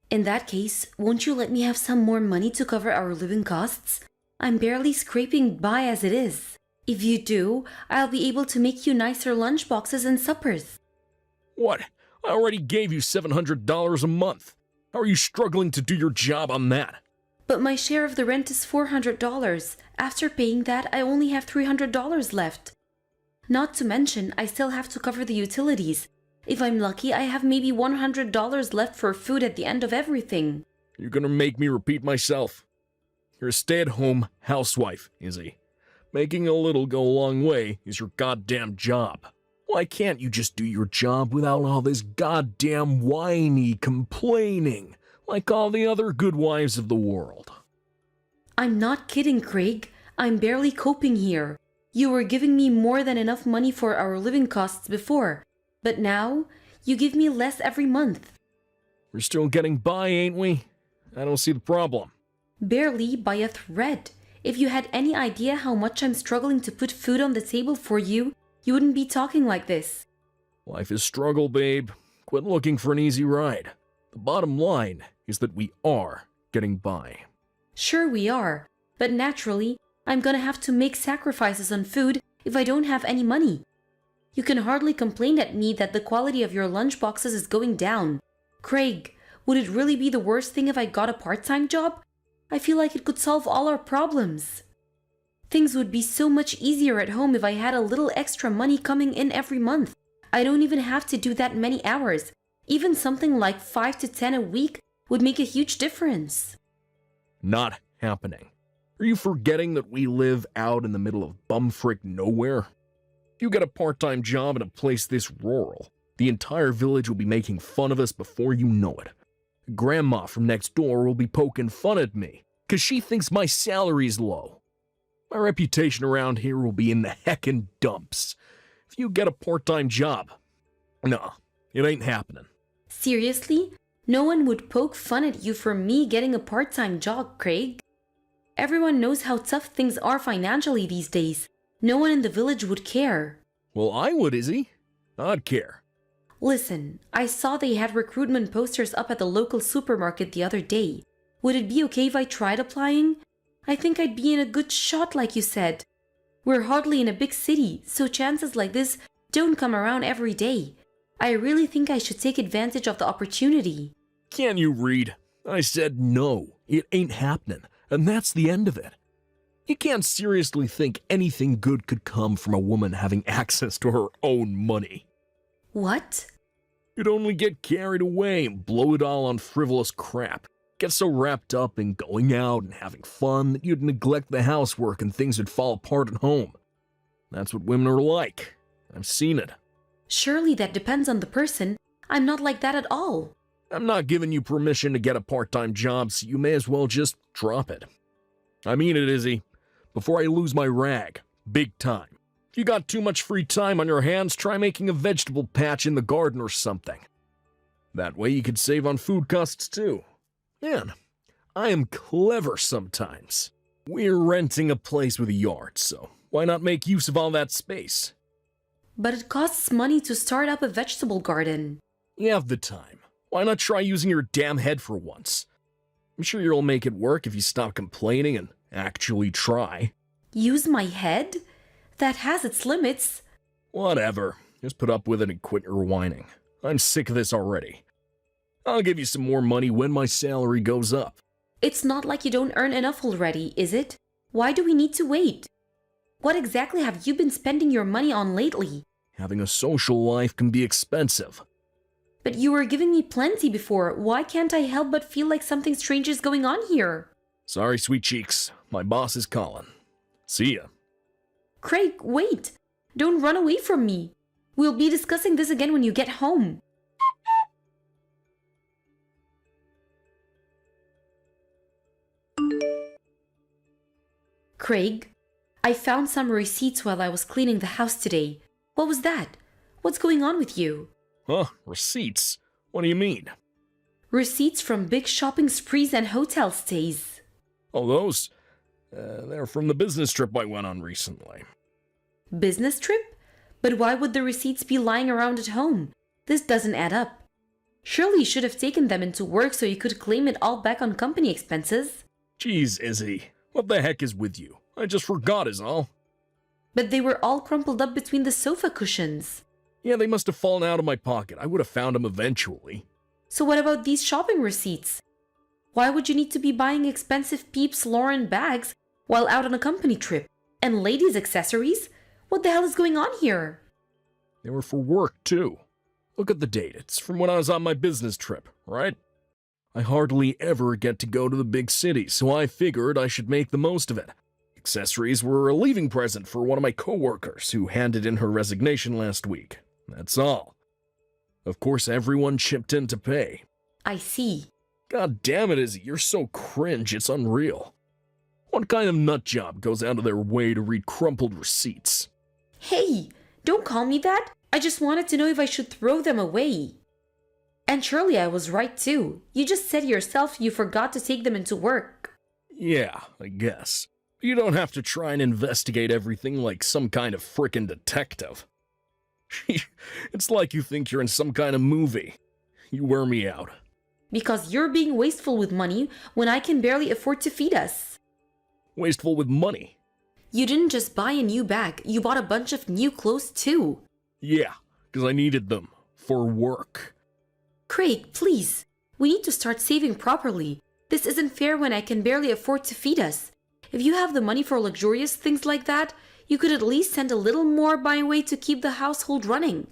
In that case, won't you let me have some more money to cover our living costs? I'm barely scraping by as it is. If you do, I'll be able to make you nicer lunchboxes and suppers. What? I already gave you $700 a month. How are you struggling to do your job on that? But my share of the rent is $400. After paying that, I only have $300 left. Not to mention, I still have to cover the utilities. If I'm lucky, I have maybe $100 left for food at the end of everything. You're gonna make me repeat myself. You're a stay-at-home housewife, Izzy. Making a little go a long way is your goddamn job. Why can't you just do your job without all this goddamn whiny complaining, like all the other good wives of the world? I'm not kidding, Craig. I'm barely coping here. You were giving me more than enough money for our living costs before, but now You give me less every month. We're still getting by, ain't we? I don't see the problem. Barely by a thread. If you had any idea how much I'm struggling to put food on the table for you, you wouldn't be talking like this. Life is struggle, babe. Quit looking for an easy ride. The bottom line is that we are getting by. Sure we are, but naturally, I'm gonna have to make sacrifices on food if I don't have any money. You can hardly complain at me that the quality of your lunchboxes is going down. Craig, would it really be the worst thing if I got a part-time job? I feel like it could solve all our problems. Things would be so much easier at home if I had a little extra money coming in every month. I don't even have to do that many hours. Even something like 5 to 10 a week would make a huge difference. Not happening. Are you forgetting that we live out in the middle of bumfrick nowhere? If you get a part-time job in a place this rural, the entire village will be making fun of us before you know it. Grandma from next door will be poking fun at me, 'cause she thinks my salary's low. My reputation around here will be in the heckin' dumps. If you get a part-time job, no, it ain't happening. Seriously? No one would poke fun at you for me getting a part-time job, Craig. Everyone knows how tough things are financially these days. No one in the village would care. Well, I would, Izzy. I'd care. Listen, I saw they had recruitment posters up at the local supermarket the other day. Would it be okay if I tried applying? I think I'd be in a good shot, like you said. We're hardly in a big city, so chances like this don't come around every day. I really think I should take advantage of the opportunity. Can you read? I said no, it ain't happening, and that's the end of it. You can't seriously think anything good could come from a woman having access to her own money. What? You'd only get carried away and blow it all on frivolous crap. Get so wrapped up in going out and having fun that you'd neglect the housework and things would fall apart at home. That's what women are like. I've seen it. Surely that depends on the person. I'm not like that at all. I'm not giving you permission to get a part-time job, so you may as well just drop it. I mean it, Izzy. Before I lose my rag. Big time. If you got too much free time on your hands, try making a vegetable patch in the garden or something. That way you could save on food costs too. Man, I am clever sometimes. We're renting a place with a yard, so why not make use of all that space? But it costs money to start up a vegetable garden. You have the time. Why not try using your damn head for once? I'm sure you'll make it work if you stop complaining and actually try. Use my head? That has its limits. Whatever. Just put up with it and quit your whining. I'm sick of this already. I'll give you some more money when my salary goes up. It's not like you don't earn enough already, is it? Why do we need to wait? What exactly have you been spending your money on lately? Having a social life can be expensive. But you were giving me plenty before. Why can't I help but feel like something strange is going on here? Sorry, sweet cheeks. My boss is calling. See ya. Craig, wait! Don't run away from me. We'll be discussing this again when you get home. Craig, I found some receipts while I was cleaning the house today. What was that? What's going on with you? Huh? Receipts? What do you mean? Receipts from big shopping sprees and hotel stays. Oh, those? They're from the business trip I went on recently. Business trip? But why would the receipts be lying around at home? This doesn't add up. Surely you should have taken them into work so you could claim it all back on company expenses. Jeez, Izzy. What the heck is with you? I just forgot is all. But they were all crumpled up between the sofa cushions. Yeah, they must have fallen out of my pocket. I would have found them eventually. So what about these shopping receipts? Why would you need to be buying expensive Peeps Lauren bags while out on a company trip? And ladies' accessories? What the hell is going on here? They were for work, too. Look at the date. It's from when I was on my business trip, right? I hardly ever get to go to the big cities, so I figured I should make the most of it. Accessories were a leaving present for one of my coworkers who handed in her resignation last week. That's all. Of course, everyone chipped in to pay. I see. God damn it, Izzy, you're so cringe, it's unreal. What kind of nutjob goes out of their way to read crumpled receipts? Hey, don't call me that. I just wanted to know if I should throw them away. And surely I was right too. You just said yourself you forgot to take them into work. Yeah, I guess. You don't have to try and investigate everything like some kind of frickin' detective. It's like you think you're in some kind of movie. You wear me out. Because you're being wasteful with money when I can barely afford to feed us. Wasteful with money. You didn't just buy a new bag, you bought a bunch of new clothes too. Yeah, because I needed them. For work. Craig, please. We need to start saving properly. This isn't fair when I can barely afford to feed us. If you have the money for luxurious things like that, you could at least send a little more my way to keep the household running.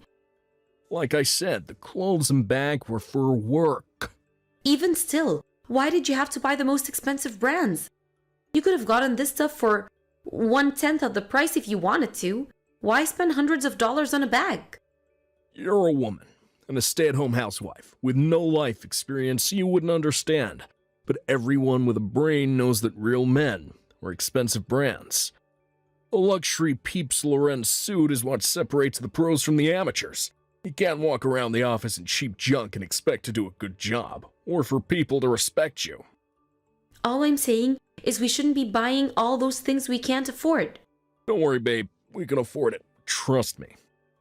Like I said, the clothes and bag were for work. Even still, why did you have to buy the most expensive brands? You could have gotten this stuff for 1/10 of the price if you wanted to. Why spend hundreds of dollars on a bag? You're a woman, and a stay-at-home housewife. With no life experience, you wouldn't understand. But everyone with a brain knows that real men are expensive brands. A luxury Peeps Laurent suit is what separates the pros from the amateurs. You can't walk around the office in cheap junk and expect to do a good job, or for people to respect you. All I'm saying is we shouldn't be buying all those things we can't afford. Don't worry, babe. We can afford it. Trust me.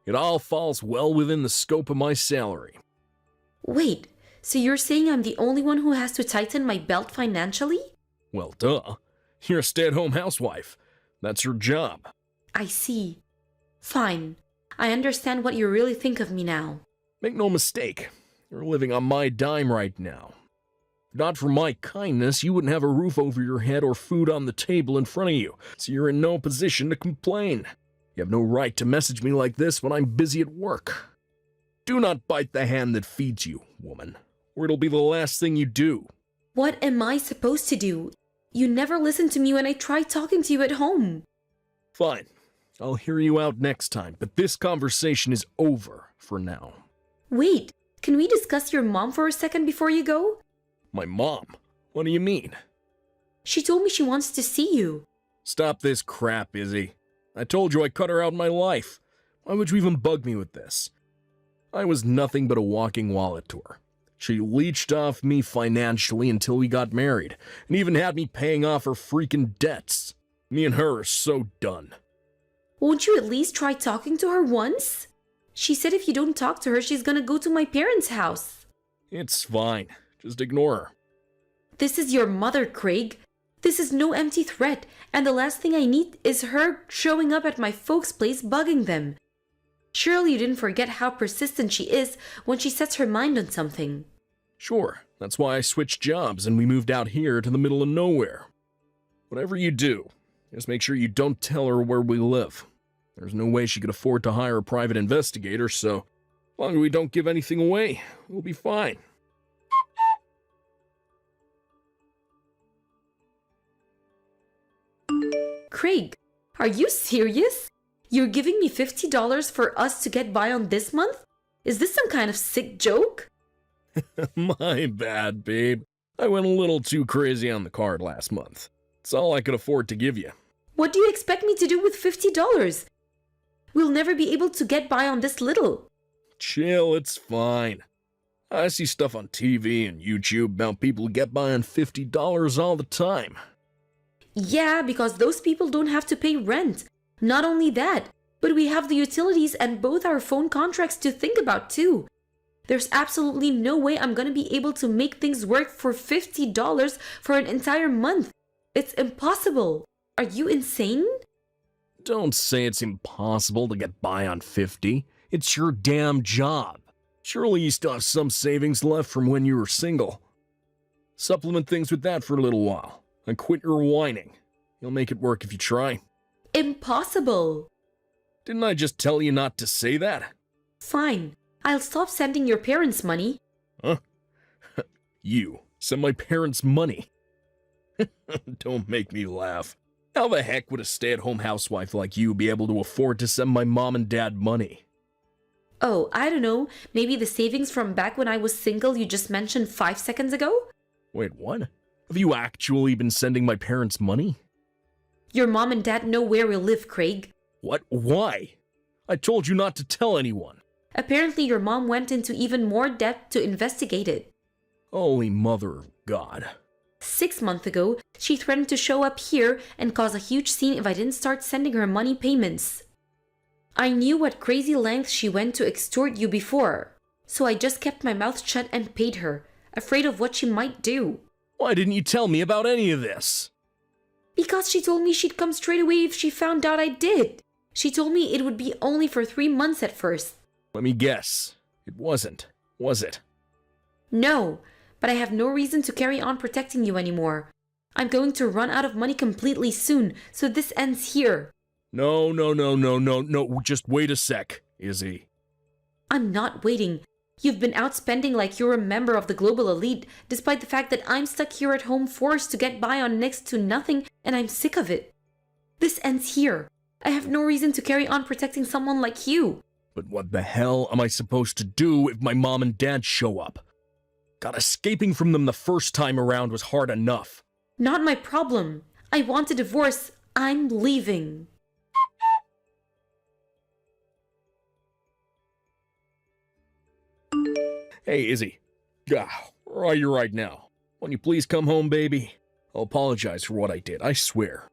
It all falls well within the scope of my salary. Wait, so you're saying I'm the only one who has to tighten my belt financially? Well, duh. You're a stay-at-home housewife. That's your job. I see. Fine. I understand what you really think of me now. Make no mistake. You're living on my dime right now. If not for my kindness, you wouldn't have a roof over your head or food on the table in front of you, so you're in no position to complain. You have no right to message me like this when I'm busy at work. Do not bite the hand that feeds you, woman, or it'll be the last thing you do. What am I supposed to do? You never listen to me when I try talking to you at home. Fine. I'll hear you out next time, but this conversation is over for now. Wait, can we discuss your mom for a second before you go? My mom? What do you mean? She told me she wants to see you. Stop this crap, Izzy. I told you I cut her out of my life. Why would you even bug me with this? I was nothing but a walking wallet to her. She leeched off me financially until we got married, and even had me paying off her freaking debts. Me and her are so done. Won't you at least try talking to her once? She said if you don't talk to her, she's gonna go to my parents' house. It's fine. Just ignore her. This is your mother, Craig. This is no empty threat, and the last thing I need is her showing up at my folks' place bugging them. Surely you didn't forget how persistent she is when she sets her mind on something. Sure, that's why I switched jobs and we moved out here to the middle of nowhere. Whatever you do, just make sure you don't tell her where we live. There's no way she could afford to hire a private investigator, so as long as we don't give anything away, we'll be fine. Craig, are you serious? You're giving me $50 for us to get by on this month? Is this some kind of sick joke? My bad, babe. I went a little too crazy on the card last month. It's all I could afford to give you. What do you expect me to do with $50? We'll never be able to get by on this little. Chill, it's fine. I see stuff on TV and YouTube about people who get by on $50 all the time. Yeah, because those people don't have to pay rent. Not only that, but we have the utilities and both our phone contracts to think about too. There's absolutely no way I'm gonna be able to make things work for $50 for an entire month. It's impossible. Are you insane? Don't say it's impossible to get by on 50. It's your damn job. Surely you still have some savings left from when you were single. Supplement things with that for a little while, and quit your whining. You'll make it work if you try. Impossible. Didn't I just tell you not to say that? Fine. I'll stop sending your parents money. Huh? You send my parents money. Don't make me laugh. How the heck would a stay-at-home housewife like you be able to afford to send my mom and dad money? Oh, I don't know. Maybe the savings from back when I was single you just mentioned 5 seconds ago? Wait, what? Have you actually been sending my parents money? Your mom and dad know where we live, Craig. What? Why? I told you not to tell anyone. Apparently, your mom went into even more depth to investigate it. Holy mother of God. 6 months ago, she threatened to show up here and cause a huge scene if I didn't start sending her money payments. I knew what crazy lengths she went to extort you before, so I just kept my mouth shut and paid her, afraid of what she might do. Why didn't you tell me about any of this? Because she told me she'd come straight away if she found out I did. She told me it would be only for 3 months at first. Let me guess. It wasn't, was it? No, but I have no reason to carry on protecting you anymore. I'm going to run out of money completely soon, so this ends here. No, just wait a sec, Izzy. I'm not waiting. You've been out spending like you're a member of the global elite, despite the fact that I'm stuck here at home forced to get by on next to nothing, and I'm sick of it. This ends here. I have no reason to carry on protecting someone like you. But what the hell am I supposed to do if my mom and dad show up? God, escaping from them the first time around was hard enough. Not my problem. I want a divorce. I'm leaving. Hey, Izzy. Where are you right now? Won't you please come home, baby? I'll apologize for what I did, I swear.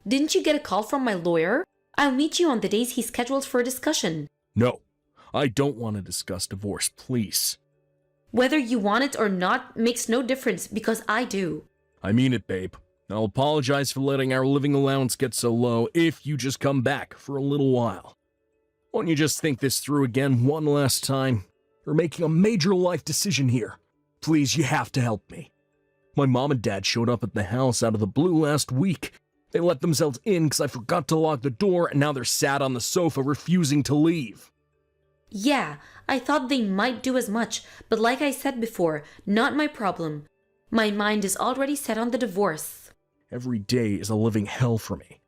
Didn't you get a call from my lawyer? I'll meet you on the days he's scheduled for a discussion. No, I don't want to discuss divorce, please. Whether you want it or not makes no difference because I do. I mean it, babe. I'll apologize for letting our living allowance get so low if you just come back for a little while. Won't you just think this through again one last time? You're making a major life decision here. Please, you have to help me. My mom and dad showed up at the house out of the blue last week. They let themselves in because I forgot to lock the door, and now they're sat on the sofa refusing to leave. Yeah, I thought they might do as much, but like I said before, not my problem. My mind is already set on the divorce. Every day is a living hell for me.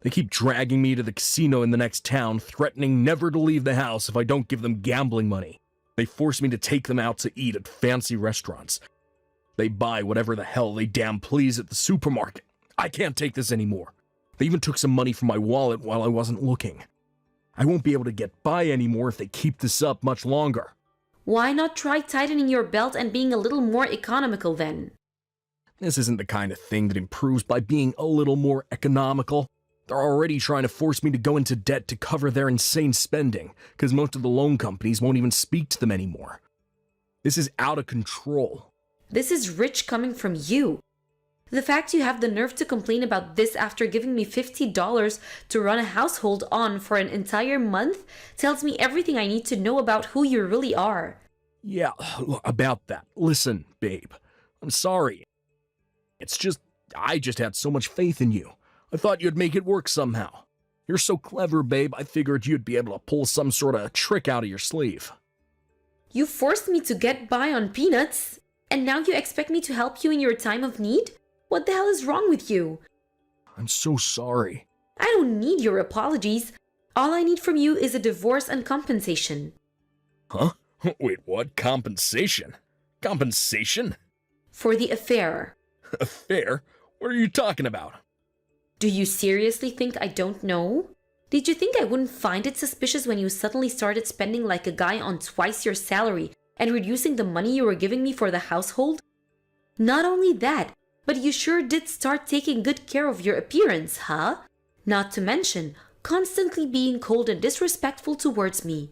They keep dragging me to the casino in the next town, threatening never to leave the house if I don't give them gambling money. They force me to take them out to eat at fancy restaurants. They buy whatever the hell they damn please at the supermarket. I can't take this anymore. They even took some money from my wallet while I wasn't looking. I won't be able to get by anymore if they keep this up much longer. Why not try tightening your belt and being a little more economical then? This isn't the kind of thing that improves by being a little more economical. They're already trying to force me to go into debt to cover their insane spending, because most of the loan companies won't even speak to them anymore. This is out of control. This is rich coming from you. The fact you have the nerve to complain about this after giving me $50 to run a household on for an entire month tells me everything I need to know about who you really are. Yeah, about that. Listen, babe. I'm sorry. I just had so much faith in you. I thought you'd make it work somehow. You're so clever, babe, I figured you'd be able to pull some sort of trick out of your sleeve. You forced me to get by on peanuts, and now you expect me to help you in your time of need? What the hell is wrong with you? I'm so sorry. I don't need your apologies. All I need from you is a divorce and compensation. Huh? Wait, what? Compensation? Compensation? For the affair. Affair? What are you talking about? Do you seriously think I don't know? Did you think I wouldn't find it suspicious when you suddenly started spending like a guy on twice your salary and reducing the money you were giving me for the household? Not only that, but you sure did start taking good care of your appearance, huh? Not to mention, constantly being cold and disrespectful towards me.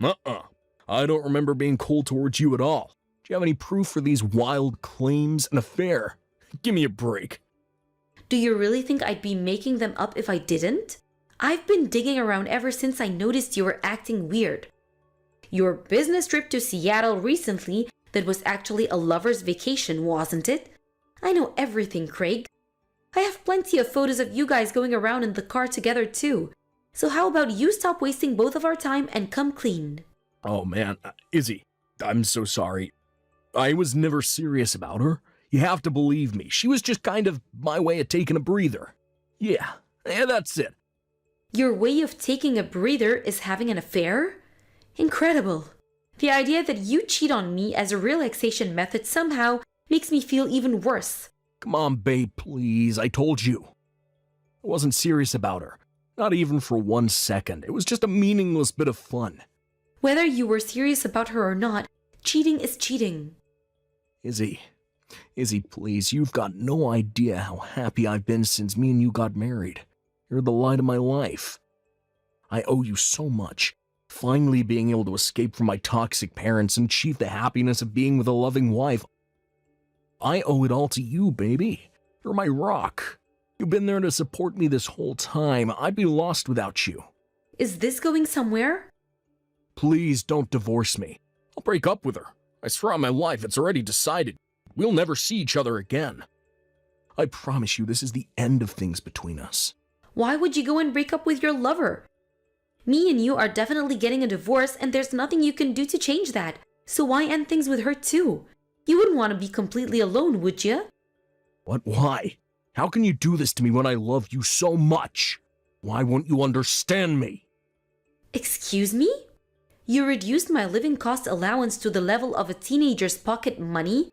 I don't remember being cold towards you at all. Do you have any proof for these wild claims and affair? Give me a break. Do you really think I'd be making them up if I didn't? I've been digging around ever since I noticed you were acting weird. Your business trip to Seattle recently that was actually a lover's vacation, wasn't it? I know everything, Craig. I have plenty of photos of you guys going around in the car together too. So how about you stop wasting both of our time and come clean? Oh man, Izzy, I'm so sorry. I was never serious about her. You have to believe me. She was just kind of my way of taking a breather. Yeah, that's it. Your way of taking a breather is having an affair? Incredible. The idea that you cheat on me as a relaxation method somehow makes me feel even worse. Come on, babe, please. I told you. I wasn't serious about her. Not even for 1 second. It was just a meaningless bit of fun. Whether you were serious about her or not, cheating is cheating. Izzy, please, you've got no idea how happy I've been since me and you got married. You're the light of my life. I owe you so much. Finally being able to escape from my toxic parents and achieve the happiness of being with a loving wife. I owe it all to you, baby. You're my rock. You've been there to support me this whole time. I'd be lost without you. Is this going somewhere? Please don't divorce me. I'll break up with her. I swear on my life, it's already decided. We'll never see each other again. I promise you this is the end of things between us. Why would you go and break up with your lover? Me and you are definitely getting a divorce and there's nothing you can do to change that. So why end things with her too? You wouldn't want to be completely alone, would you? What? Why? How can you do this to me when I love you so much? Why won't you understand me? Excuse me? You reduced my living cost allowance to the level of a teenager's pocket money?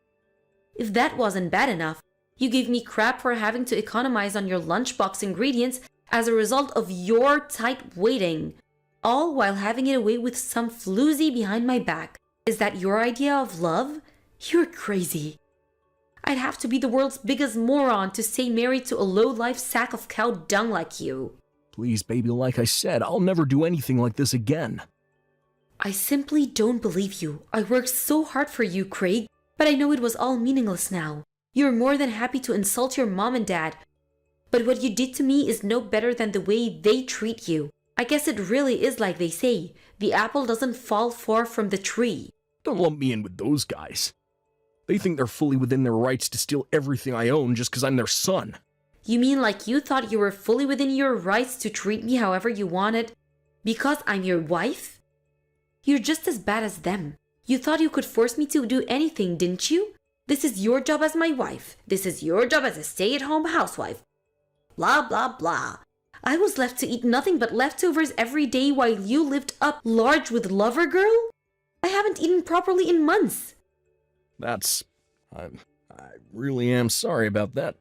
If that wasn't bad enough, you gave me crap for having to economize on your lunchbox ingredients as a result of your tight waiting, all while having it away with some floozy behind my back. Is that your idea of love? You're crazy. I'd have to be the world's biggest moron to stay married to a low-life sack of cow dung like you. Please, baby, like I said, I'll never do anything like this again. I simply don't believe you. I worked so hard for you, Craig, but I know it was all meaningless now. You're more than happy to insult your mom and dad, but what you did to me is no better than the way they treat you. I guess it really is like they say, the apple doesn't fall far from the tree. Don't lump me in with those guys. They think they're fully within their rights to steal everything I own just because I'm their son. You mean like you thought you were fully within your rights to treat me however you wanted because I'm your wife? You're just as bad as them. You thought you could force me to do anything, didn't you? This is your job as my wife. This is your job as a stay-at-home housewife. Blah, blah, blah. I was left to eat nothing but leftovers every day while you lived up large with Lover Girl? I haven't eaten properly in months. I really am sorry about that.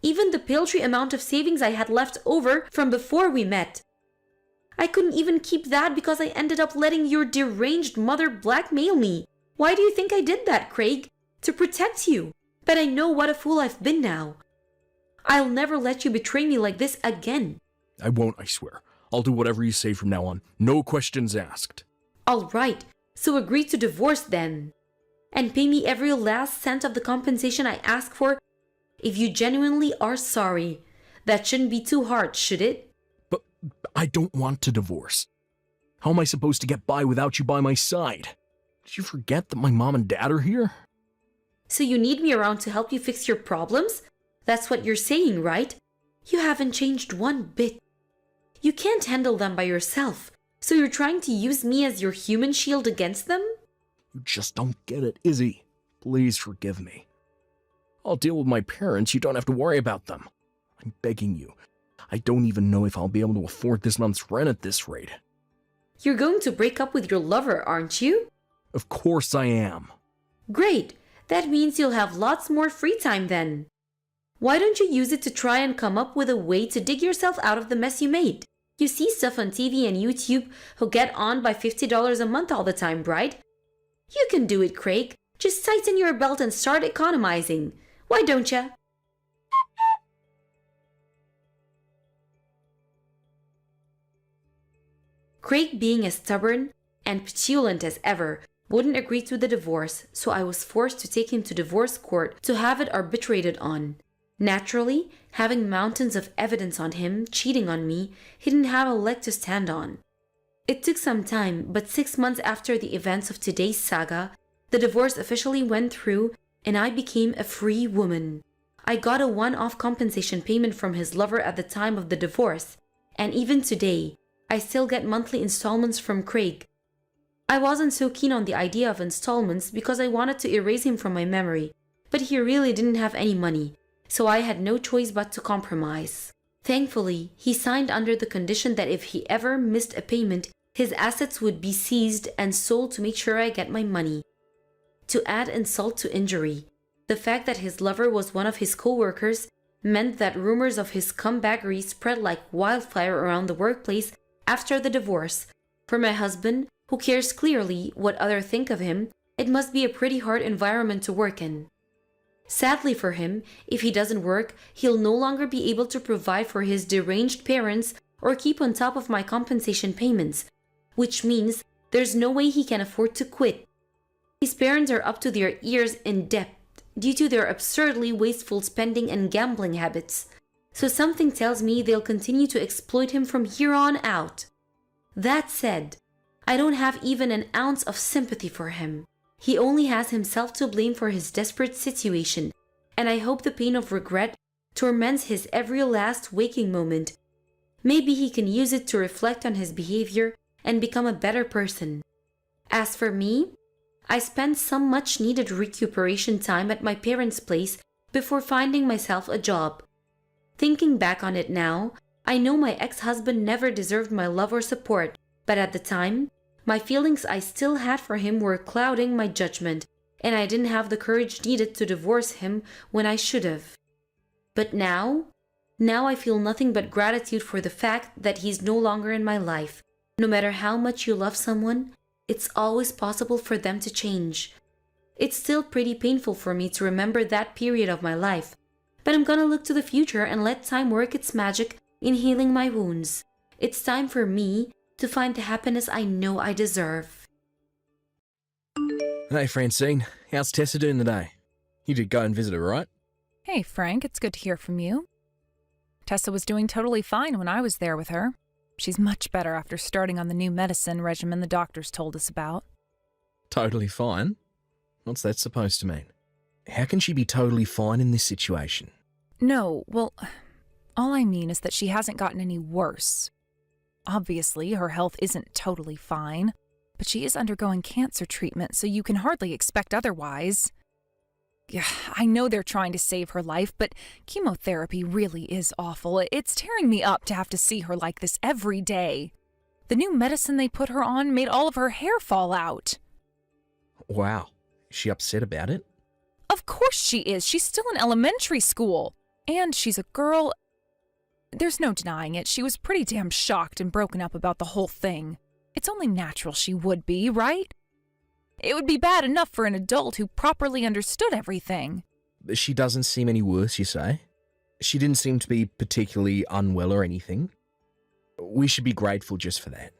Even the paltry amount of savings I had left over from before we met. I couldn't even keep that because I ended up letting your deranged mother blackmail me. Why do you think I did that, Craig? To protect you. But I know what a fool I've been now. I'll never let you betray me like this again. I won't, I swear. I'll do whatever you say from now on. No questions asked. All right, so agree to divorce then. And pay me every last cent of the compensation I ask for if you genuinely are sorry. That shouldn't be too hard, should it? But I don't want to divorce. How am I supposed to get by without you by my side? Did you forget that my mom and dad are here? So you need me around to help you fix your problems? That's what you're saying, right? You haven't changed one bit. You can't handle them by yourself. So you're trying to use me as your human shield against them? You just don't get it, Izzy. Please forgive me. I'll deal with my parents. You don't have to worry about them. I'm begging you. I don't even know if I'll be able to afford this month's rent at this rate. You're going to break up with your lover, aren't you? Of course I am. Great. That means you'll have lots more free time then. Why don't you use it to try and come up with a way to dig yourself out of the mess you made? You see stuff on TV and YouTube who get on by $50 a month all the time, right? You can do it, Craig. Just tighten your belt and start economizing. Why don't ya? Craig, being as stubborn and petulant as ever, wouldn't agree to the divorce, so I was forced to take him to divorce court to have it arbitrated on. Naturally, having mountains of evidence on him cheating on me, he didn't have a leg to stand on. It took some time, but 6 months after the events of today's saga, the divorce officially went through and I became a free woman. I got a one-off compensation payment from his lover at the time of the divorce, and even today, I still get monthly installments from Craig. I wasn't so keen on the idea of installments because I wanted to erase him from my memory, but he really didn't have any money, so I had no choice but to compromise. Thankfully, he signed under the condition that if he ever missed a payment, his assets would be seized and sold to make sure I get my money. To add insult to injury, the fact that his lover was one of his co-workers meant that rumors of his scumbaggery spread like wildfire around the workplace after the divorce. For my husband, who cares clearly what others think of him, it must be a pretty hard environment to work in. Sadly for him, if he doesn't work, he'll no longer be able to provide for his deranged parents or keep on top of my compensation payments, which means there's no way he can afford to quit. His parents are up to their ears in debt due to their absurdly wasteful spending and gambling habits, so something tells me they'll continue to exploit him from here on out. That said, I don't have even an ounce of sympathy for him. He only has himself to blame for his desperate situation, and I hope the pain of regret torments his every last waking moment. Maybe he can use it to reflect on his behavior and become a better person. As for me, I spent some much-needed recuperation time at my parents' place before finding myself a job. Thinking back on it now, I know my ex-husband never deserved my love or support, but at the time, my feelings I still had for him were clouding my judgment, and I didn't have the courage needed to divorce him when I should have. But now I feel nothing but gratitude for the fact that he's no longer in my life. No matter how much you love someone, it's always possible for them to change. It's still pretty painful for me to remember that period of my life, but I'm gonna look to the future and let time work its magic in healing my wounds. It's time for me to find the happiness I know I deserve. Hey, Francine. How's Tessa doing today? You did go and visit her, right? Hey, Frank, it's good to hear from you. Tessa was doing totally fine when I was there with her. She's much better after starting on the new medicine regimen the doctors told us about. Totally fine? What's that supposed to mean? How can she be totally fine in this situation? No, well, all I mean is that she hasn't gotten any worse. Obviously, her health isn't totally fine, but she is undergoing cancer treatment, so you can hardly expect otherwise. Yeah, I know they're trying to save her life, but chemotherapy really is awful. It's tearing me up to have to see her like this every day. The new medicine they put her on made all of her hair fall out. Wow. Is she upset about it? Of course she is. She's still in elementary school. And she's a girl. There's no denying it. She was pretty damn shocked and broken up about the whole thing. It's only natural she would be, right? It would be bad enough for an adult who properly understood everything. She doesn't seem any worse, you say? She didn't seem to be particularly unwell or anything. We should be grateful just for that.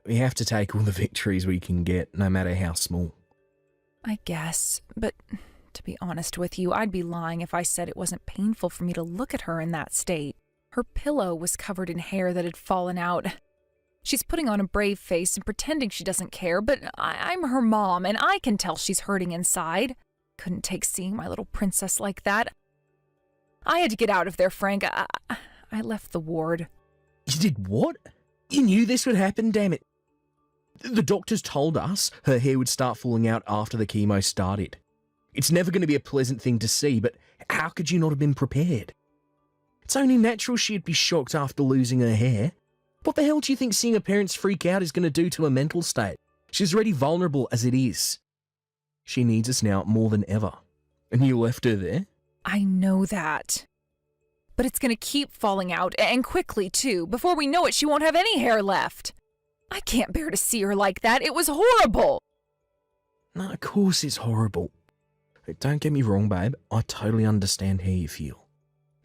We have to take all the victories we can get, no matter how small. I guess, but to be honest with you, I'd be lying if I said it wasn't painful for me to look at her in that state. Her pillow was covered in hair that had fallen out. She's putting on a brave face and pretending she doesn't care, but I'm her mom, and I can tell she's hurting inside. Couldn't take seeing my little princess like that. I had to get out of there, Frank. I left the ward. You did what? You knew this would happen, damn it. The doctors told us her hair would start falling out after the chemo started. It's never going to be a pleasant thing to see, but how could you not have been prepared? It's only natural she'd be shocked after losing her hair. What the hell do you think seeing her parents freak out is going to do to her mental state? She's already vulnerable as it is. She needs us now more than ever. And you left her there? I know that. But it's going to keep falling out, and quickly, too. Before we know it, she won't have any hair left. I can't bear to see her like that. It was horrible. No, of course it's horrible. Don't get me wrong, babe. I totally understand how you feel.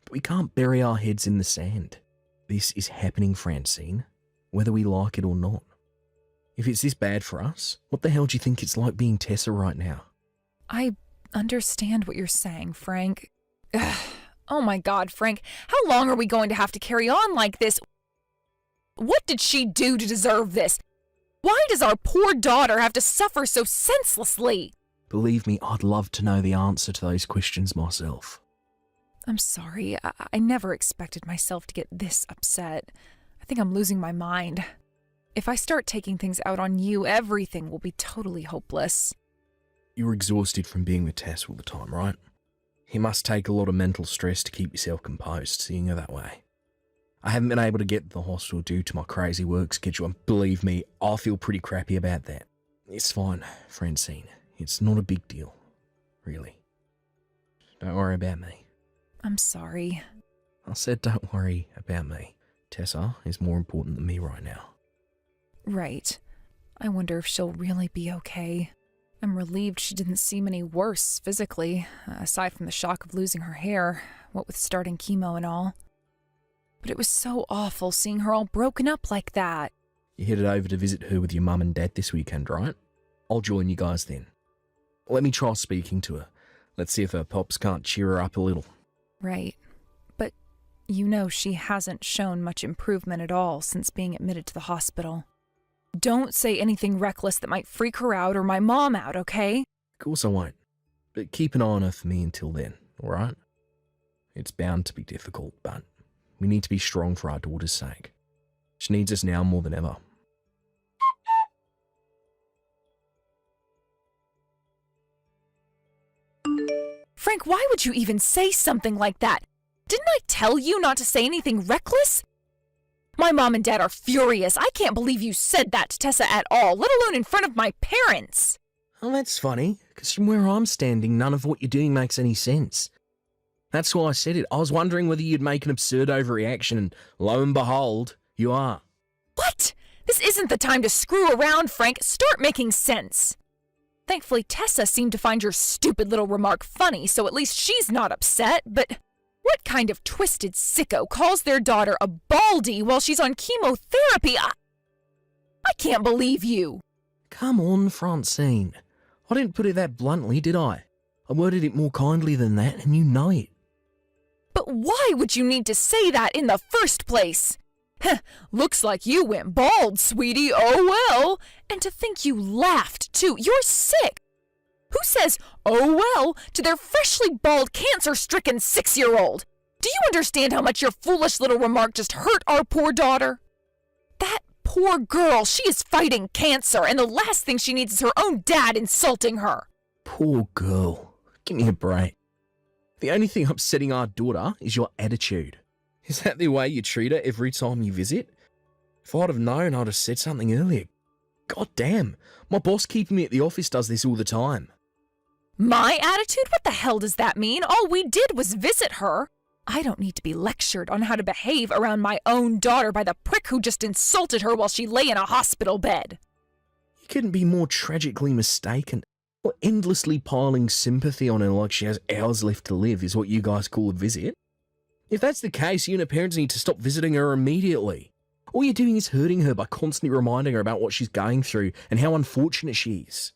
But we can't bury our heads in the sand. This is happening, Francine, whether we like it or not. If it's this bad for us, what the hell do you think it's like being Tessa right now? I understand what you're saying, Frank. Ugh. Oh my God, Frank, how long are we going to have to carry on like this? What did she do to deserve this? Why does our poor daughter have to suffer so senselessly? Believe me, I'd love to know the answer to those questions myself. I'm sorry. I never expected myself to get this upset. I think I'm losing my mind. If I start taking things out on you, everything will be totally hopeless. You were exhausted from being with Tess all the time, right? It must take a lot of mental stress to keep yourself composed, seeing her that way. I haven't been able to get to the hospital due to my crazy work schedule, and believe me, I feel pretty crappy about that. It's fine, Francine. It's not a big deal. Really. Don't worry about me. I'm sorry. I said don't worry about me. Tessa is more important than me right now. Right. I wonder if she'll really be okay. I'm relieved she didn't seem any worse physically, aside from the shock of losing her hair, what with starting chemo and all. But it was so awful seeing her all broken up like that. You headed over to visit her with your mum and dad this weekend, right? I'll join you guys then. Let me try speaking to her. Let's see if her pops can't cheer her up a little. Right. But you know she hasn't shown much improvement at all since being admitted to the hospital. Don't say anything reckless that might freak her out or my mom out, okay? Of course I won't. But keep an eye on her for me until then, alright? It's bound to be difficult, but we need to be strong for our daughter's sake. She needs us now more than ever. Frank, why would you even say something like that? Didn't I tell you not to say anything reckless? My mom and dad are furious. I can't believe you said that to Tessa at all, let alone in front of my parents. Oh, that's funny, because from where I'm standing, none of what you're doing makes any sense. That's why I said it. I was wondering whether you'd make an absurd overreaction, and lo and behold, you are. What? This isn't the time to screw around, Frank. Start making sense. Thankfully, Tessa seemed to find your stupid little remark funny, so at least she's not upset, but what kind of twisted sicko calls their daughter a baldy while she's on chemotherapy? I can't believe you. Come on, Francine. I didn't put it that bluntly, did I? I worded it more kindly than that, and you know it. But why would you need to say that in the first place? Looks like you went bald, sweetie. Oh well. And to think you laughed, too. You're sick. Who says, oh well, to their freshly bald, cancer-stricken 6-year-old? Do you understand how much your foolish little remark just hurt our poor daughter? That poor girl, she is fighting cancer, and the last thing she needs is her own dad insulting her. Poor girl. Give me a break. The only thing upsetting our daughter is your attitude. Is that the way you treat her every time you visit? If I'd have known, I'd have said something earlier. God damn, my boss keeping me at the office does this all the time. My attitude? What the hell does that mean? All we did was visit her. I don't need to be lectured on how to behave around my own daughter by the prick who just insulted her while she lay in a hospital bed. You couldn't be more tragically mistaken. Or endlessly piling sympathy on her like she has hours left to live is what you guys call a visit. If that's the case, you and her parents need to stop visiting her immediately. All you're doing is hurting her by constantly reminding her about what she's going through and how unfortunate she is.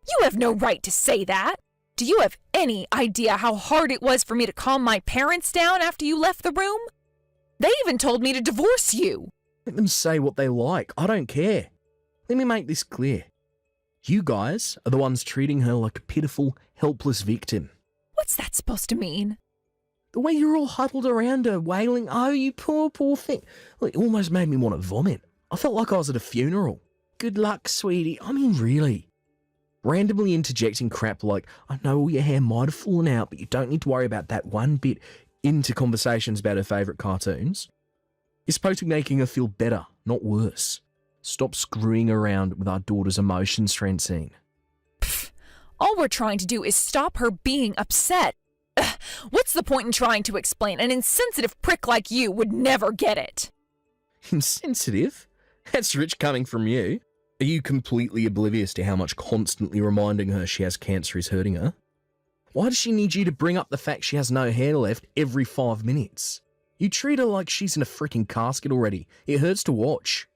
You have no right to say that. Do you have any idea how hard it was for me to calm my parents down after you left the room? They even told me to divorce you. Let them say what they like. I don't care. Let me make this clear. You guys are the ones treating her like a pitiful, helpless victim. What's that supposed to mean? The way you're all huddled around her, wailing, oh, you poor, poor thing. Well, it almost made me want to vomit. I felt like I was at a funeral. Good luck, sweetie. I mean, really. Randomly interjecting crap like, I know all your hair might have fallen out, but you don't need to worry about that one bit, into conversations about her favourite cartoons. You're supposed to be making her feel better, not worse. Stop screwing around with our daughter's emotions, Francine. Pfft, all we're trying to do is stop her being upset. Ugh, what's the point in trying to explain? An insensitive prick like you would never get it. Insensitive? That's rich coming from you. Are you completely oblivious to how much constantly reminding her she has cancer is hurting her? Why does she need you to bring up the fact she has no hair left every 5 minutes? You treat her like she's in a freaking casket already. It hurts to watch.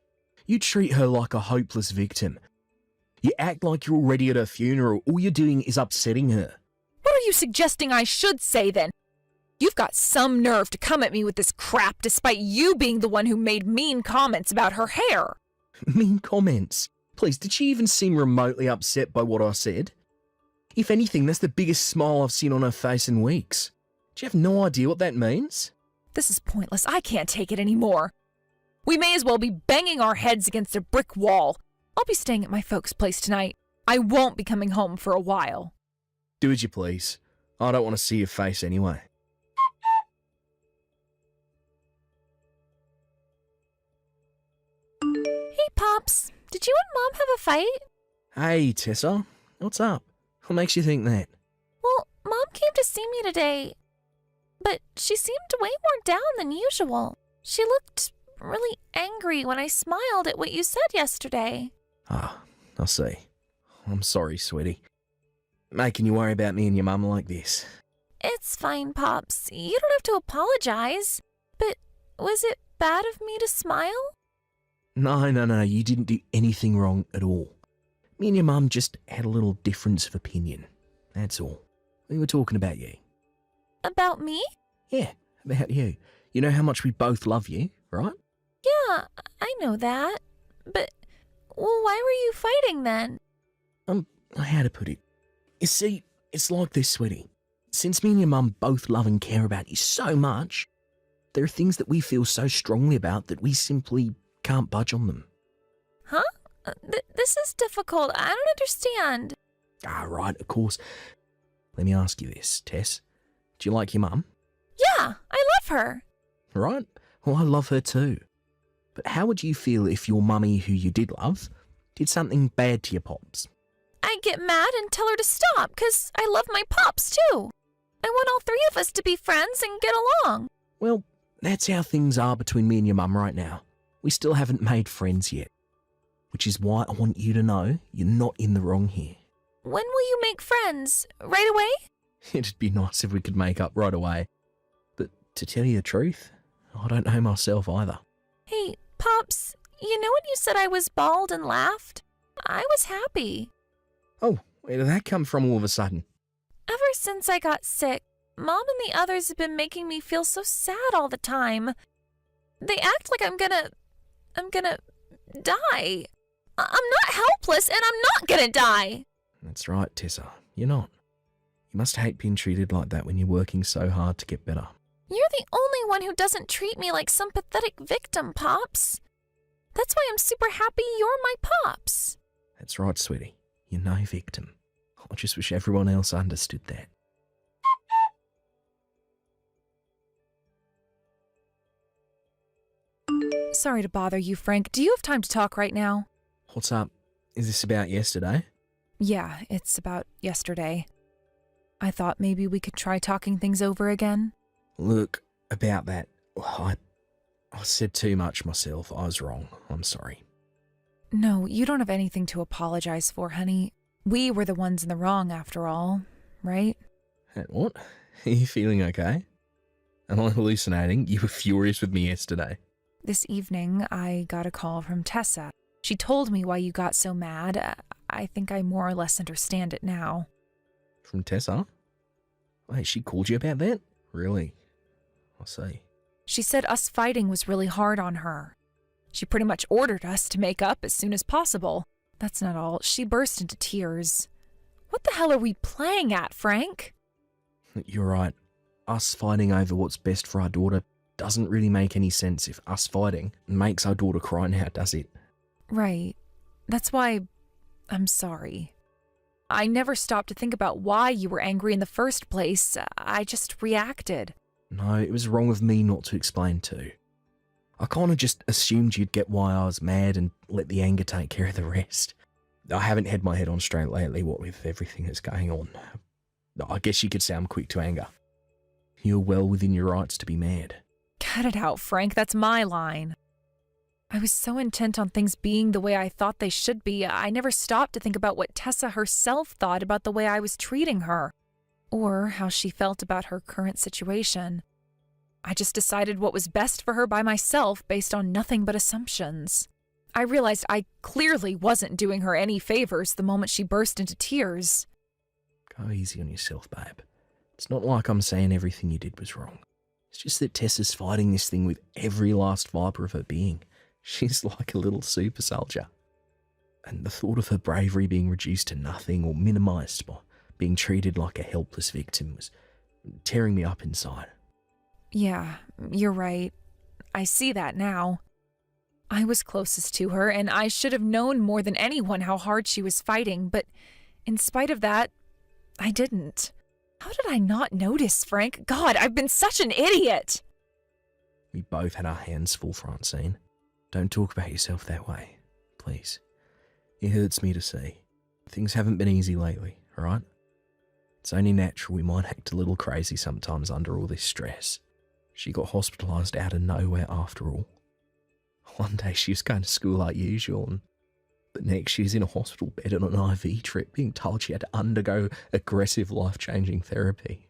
You treat her like a hopeless victim. You act like you're already at her funeral. All you're doing is upsetting her. What are you suggesting I should say then? You've got some nerve to come at me with this crap despite you being the one who made mean comments about her hair. Mean comments? Please, did she even seem remotely upset by what I said? If anything, that's the biggest smile I've seen on her face in weeks. Do you have no idea what that means? This is pointless. I can't take it anymore. We may as well be banging our heads against a brick wall. I'll be staying at my folks' place tonight. I won't be coming home for a while. Do as you please. I don't want to see your face anyway. Hey, Pops. Did you and Mom have a fight? Hey, Tessa. What's up? What makes you think that? Well, Mom came to see me today. But she seemed way more down than usual. She looked really angry when I smiled at what you said yesterday. Ah, I see. I'm sorry, sweetie. Making you worry about me and your mum like this. It's fine, Pops. You don't have to apologize. But was it bad of me to smile? No, you didn't do anything wrong at all. Me and your mum just had a little difference of opinion. That's all. We were talking about you. About me? Yeah, about you. You know how much we both love you, right? Yeah, I know that. But, well, why were you fighting then? How to put it? You see, it's like this, sweetie. Since me and your mum both love and care about you so much, there are things that we feel so strongly about that we simply can't budge on them. Huh? This is difficult. I don't understand. Ah, right, of course. Let me ask you this, Tess. Do you like your mum? Yeah, I love her. Right? Well, I love her too. But how would you feel if your mummy, who you did love, did something bad to your pops? I'd get mad and tell her to stop, 'cause I love my Pops too. I want all three of us to be friends and get along. Well, that's how things are between me and your mum right now. We still haven't made friends yet. Which is why I want you to know you're not in the wrong here. When will you make friends? Right away? It'd be nice if we could make up right away. But to tell you the truth, I don't know myself either. Hey, Pops, you know when you said I was bald and laughed? I was happy. Oh, where did that come from all of a sudden? Ever since I got sick, Mom and the others have been making me feel so sad all the time. They act like I'm gonna die. I'm not helpless and I'm not gonna die. That's right, Tessa. You're not. You must hate being treated like that when you're working so hard to get better. You're the only one who doesn't treat me like some pathetic victim, Pops. That's why I'm super happy you're my Pops. That's right, sweetie. You're no victim. I just wish everyone else understood that. Sorry to bother you, Frank. Do you have time to talk right now? What's up? Is this about yesterday? Yeah, it's about yesterday. I thought maybe we could try talking things over again. Look, about that, I said too much myself. I was wrong. I'm sorry. No, you don't have anything to apologize for, honey. We were the ones in the wrong after all, right? What? Are you feeling okay? Am I hallucinating? You were furious with me yesterday. This evening, I got a call from Tessa. She told me why you got so mad. I think I more or less understand it now. From Tessa? Wait, she called you about that? Really? I see. She said us fighting was really hard on her. She pretty much ordered us to make up as soon as possible. That's not all. She burst into tears. What the hell are we playing at, Frank? You're right. Us fighting over what's best for our daughter doesn't really make any sense if us fighting makes our daughter cry now, does it? Right. That's why I'm sorry. I never stopped to think about why you were angry in the first place. I just reacted. No, it was wrong of me not to explain too. I kind of just assumed you'd get why I was mad and let the anger take care of the rest. I haven't had my head on straight lately, what with everything that's going on. I guess you could say I'm quick to anger. You're well within your rights to be mad. Cut it out, Frank. That's my line. I was so intent on things being the way I thought they should be, I never stopped to think about what Tessa herself thought about the way I was treating her, or how she felt about her current situation. I just decided what was best for her by myself based on nothing but assumptions. I realized I clearly wasn't doing her any favors the moment she burst into tears. Go easy on yourself, babe. It's not like I'm saying everything you did was wrong. It's just that Tessa's fighting this thing with every last fibre of her being. She's like a little super soldier. And the thought of her bravery being reduced to nothing or minimised by being treated like a helpless victim was tearing me up inside. Yeah, you're right. I see that now. I was closest to her, and I should have known more than anyone how hard she was fighting, but in spite of that, I didn't. How did I not notice, Frank? God, I've been such an idiot! We both had our hands full, Francine. Don't talk about yourself that way, please. It hurts me to see. Things haven't been easy lately, alright? It's only natural we might act a little crazy sometimes under all this stress. She got hospitalised out of nowhere after all. One day she was going to school like usual, and the next she was in a hospital bed on an IV trip being told she had to undergo aggressive life-changing therapy.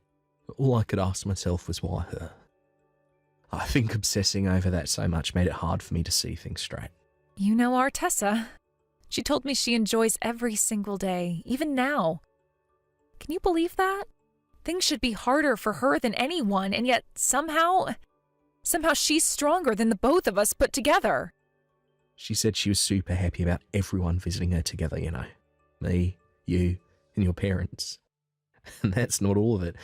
All I could ask myself was why her? I think obsessing over that so much made it hard for me to see things straight. You know our Tessa. She told me she enjoys every single day, even now. Can you believe that? Things should be harder for her than anyone, and yet somehow she's stronger than the both of us put together. She said she was super happy about everyone visiting her together, you know. Me, you, and your parents. And that's not all of it.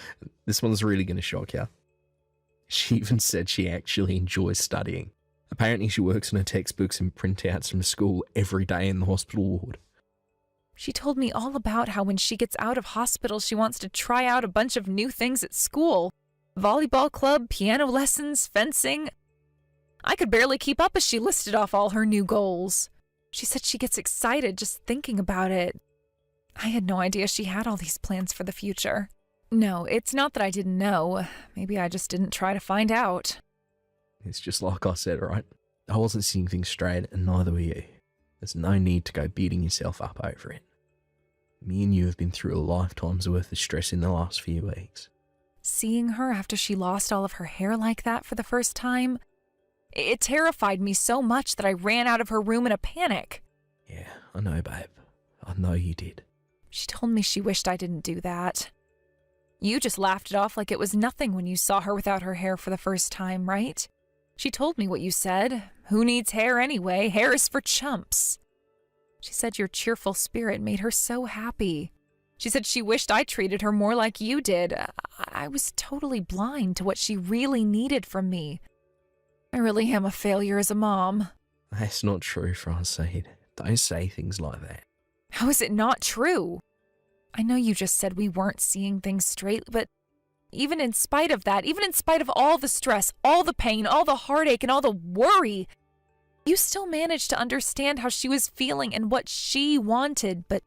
This one's really going to shock you. She even said she actually enjoys studying. Apparently she works on her textbooks and printouts from school every day in the hospital ward. She told me all about how when she gets out of hospital, she wants to try out a bunch of new things at school. Volleyball club, piano lessons, fencing. I could barely keep up as she listed off all her new goals. She said she gets excited just thinking about it. I had no idea she had all these plans for the future. No, it's not that I didn't know. Maybe I just didn't try to find out. It's just like I said, right? I wasn't seeing things straight, and neither were you. There's no need to go beating yourself up over it. Me and you have been through a lifetime's worth of stress in the last few weeks. Seeing her after she lost all of her hair like that for the first time, it terrified me so much that I ran out of her room in a panic. Yeah, I know, babe. I know you did. She told me she wished I didn't do that. You just laughed it off like it was nothing when you saw her without her hair for the first time, right? She told me what you said. Who needs hair anyway? Hair is for chumps. She said your cheerful spirit made her so happy. She said she wished I treated her more like you did. I was totally blind to what she really needed from me. I really am a failure as a mom. That's not true, Francine. Don't say things like that. How is it not true? I know you just said we weren't seeing things straight, but even in spite of that, even in spite of all the stress, all the pain, all the heartache, and all the worry, you still managed to understand how she was feeling and what she wanted. But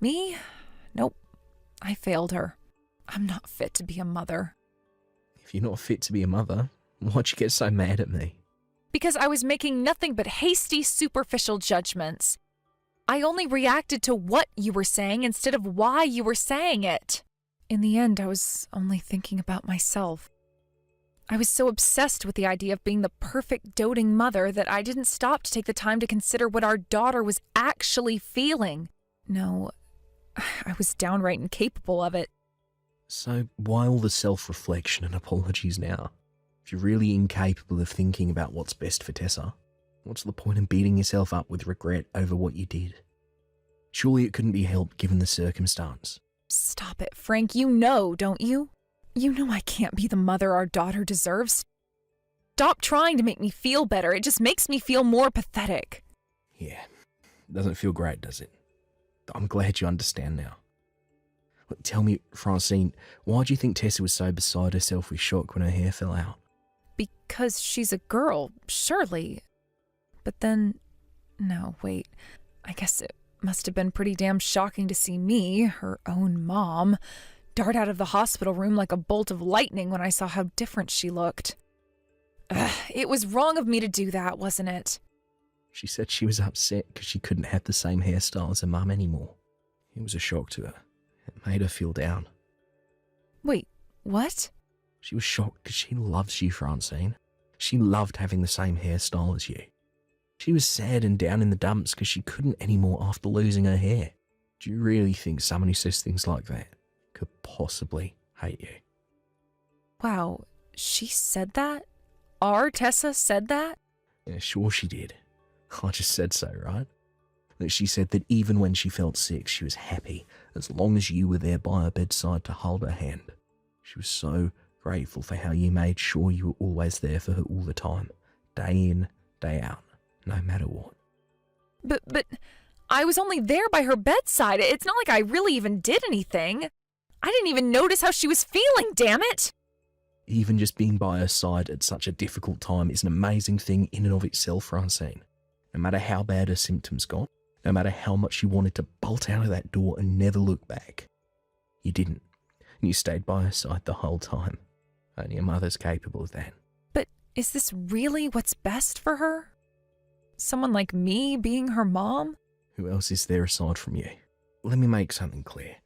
me? Nope. I failed her. I'm not fit to be a mother. If you're not fit to be a mother, why'd you get so mad at me? Because I was making nothing but hasty, superficial judgments. I only reacted to what you were saying instead of why you were saying it. In the end, I was only thinking about myself. I was so obsessed with the idea of being the perfect doting mother that I didn't stop to take the time to consider what our daughter was actually feeling. No, I was downright incapable of it. So why all the self-reflection and apologies now? If you're really incapable of thinking about what's best for Tessa, what's the point in beating yourself up with regret over what you did? Surely it couldn't be helped given the circumstance. Stop it, Frank. You know, don't you? You know I can't be the mother our daughter deserves. Stop trying to make me feel better. It just makes me feel more pathetic. Yeah, doesn't feel great, does it? I'm glad you understand now. Look, tell me, Francine, why do you think Tessa was so beside herself with shock when her hair fell out? Because she's a girl, surely. But then, no, wait. I guess it must have been pretty damn shocking to see me, her own mom, dart out of the hospital room like a bolt of lightning when I saw how different she looked. It was wrong of me to do that, wasn't it? She said she was upset because she couldn't have the same hairstyle as her mum anymore. It was a shock to her. It made her feel down. Wait, what? She was shocked because she loves you, Francine. She loved having the same hairstyle as you. She was sad and down in the dumps because she couldn't anymore after losing her hair. Do you really think someone who says things like that could possibly hate you? Wow, she said that? Our Tessa said that? Yeah, sure she did. I just said so, right? That she said that even when she felt sick, she was happy as long as you were there by her bedside to hold her hand. She was so grateful for how you made sure you were always there for her all the time, day in, day out, no matter what. But I was only there by her bedside. It's not like I really even did anything. I didn't even notice how she was feeling, damn it! Even just being by her side at such a difficult time is an amazing thing in and of itself, Francine. No matter how bad her symptoms got, no matter how much you wanted to bolt out of that door and never look back, you didn't. And you stayed by her side the whole time. Only a mother's capable of that. But is this really what's best for her? Someone like me being her mom? Who else is there aside from you? Let me make something clear.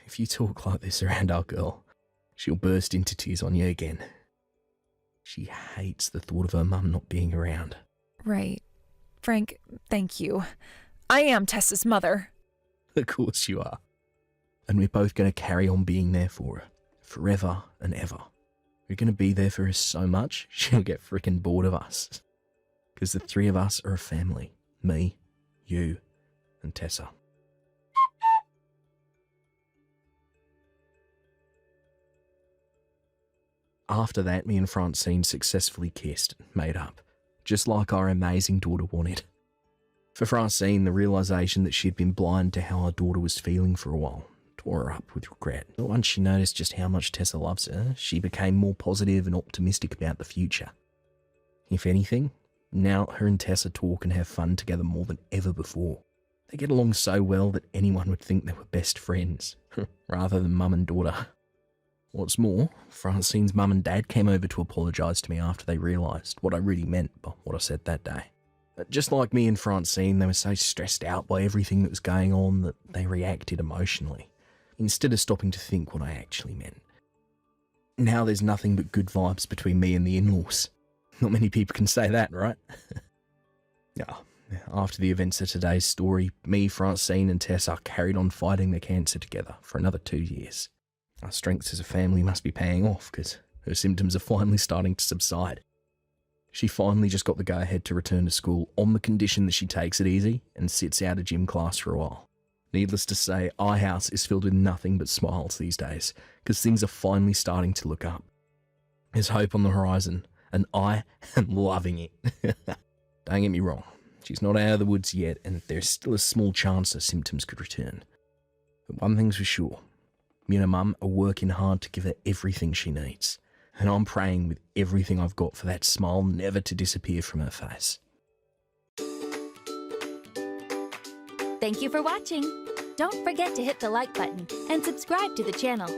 If you talk like this around our girl, she'll burst into tears on you again. She hates the thought of her mum not being around. Right. Frank, thank you. I am Tessa's mother. Of course you are. And we're both going to carry on being there for her, forever and ever. We're going to be there for her so much, she'll get freaking bored of us. Because the three of us are a family. Me, you, and Tessa. After that, me and Francine successfully kissed and made up, just like our amazing daughter wanted. For Francine, the realisation that she'd been blind to how our daughter was feeling for a while tore her up with regret. But once she noticed just how much Tessa loves her, she became more positive and optimistic about the future. If anything, now her and Tessa talk and have fun together more than ever before. They get along so well that anyone would think they were best friends, rather than mum and daughter. What's more, Francine's mum and dad came over to apologise to me after they realised what I really meant by what I said that day. Just like me and Francine, they were so stressed out by everything that was going on that they reacted emotionally, instead of stopping to think what I actually meant. Now there's nothing but good vibes between me and the in-laws. Not many people can say that, right? After the events of today's story, me, Francine and Tessa carried on fighting the cancer together for another 2 years. Our strengths as a family must be paying off because her symptoms are finally starting to subside. She finally just got the go-ahead to return to school on the condition that she takes it easy and sits out a gym class for a while. Needless to say, our house is filled with nothing but smiles these days because things are finally starting to look up. There's hope on the horizon and I am loving it. Don't get me wrong, she's not out of the woods yet and there's still a small chance her symptoms could return. But one thing's for sure. Me and her mum are working hard to give her everything she needs, and I'm praying with everything I've got for that smile never to disappear from her face. Thank you for watching. Don't forget to hit the like button and subscribe to the channel.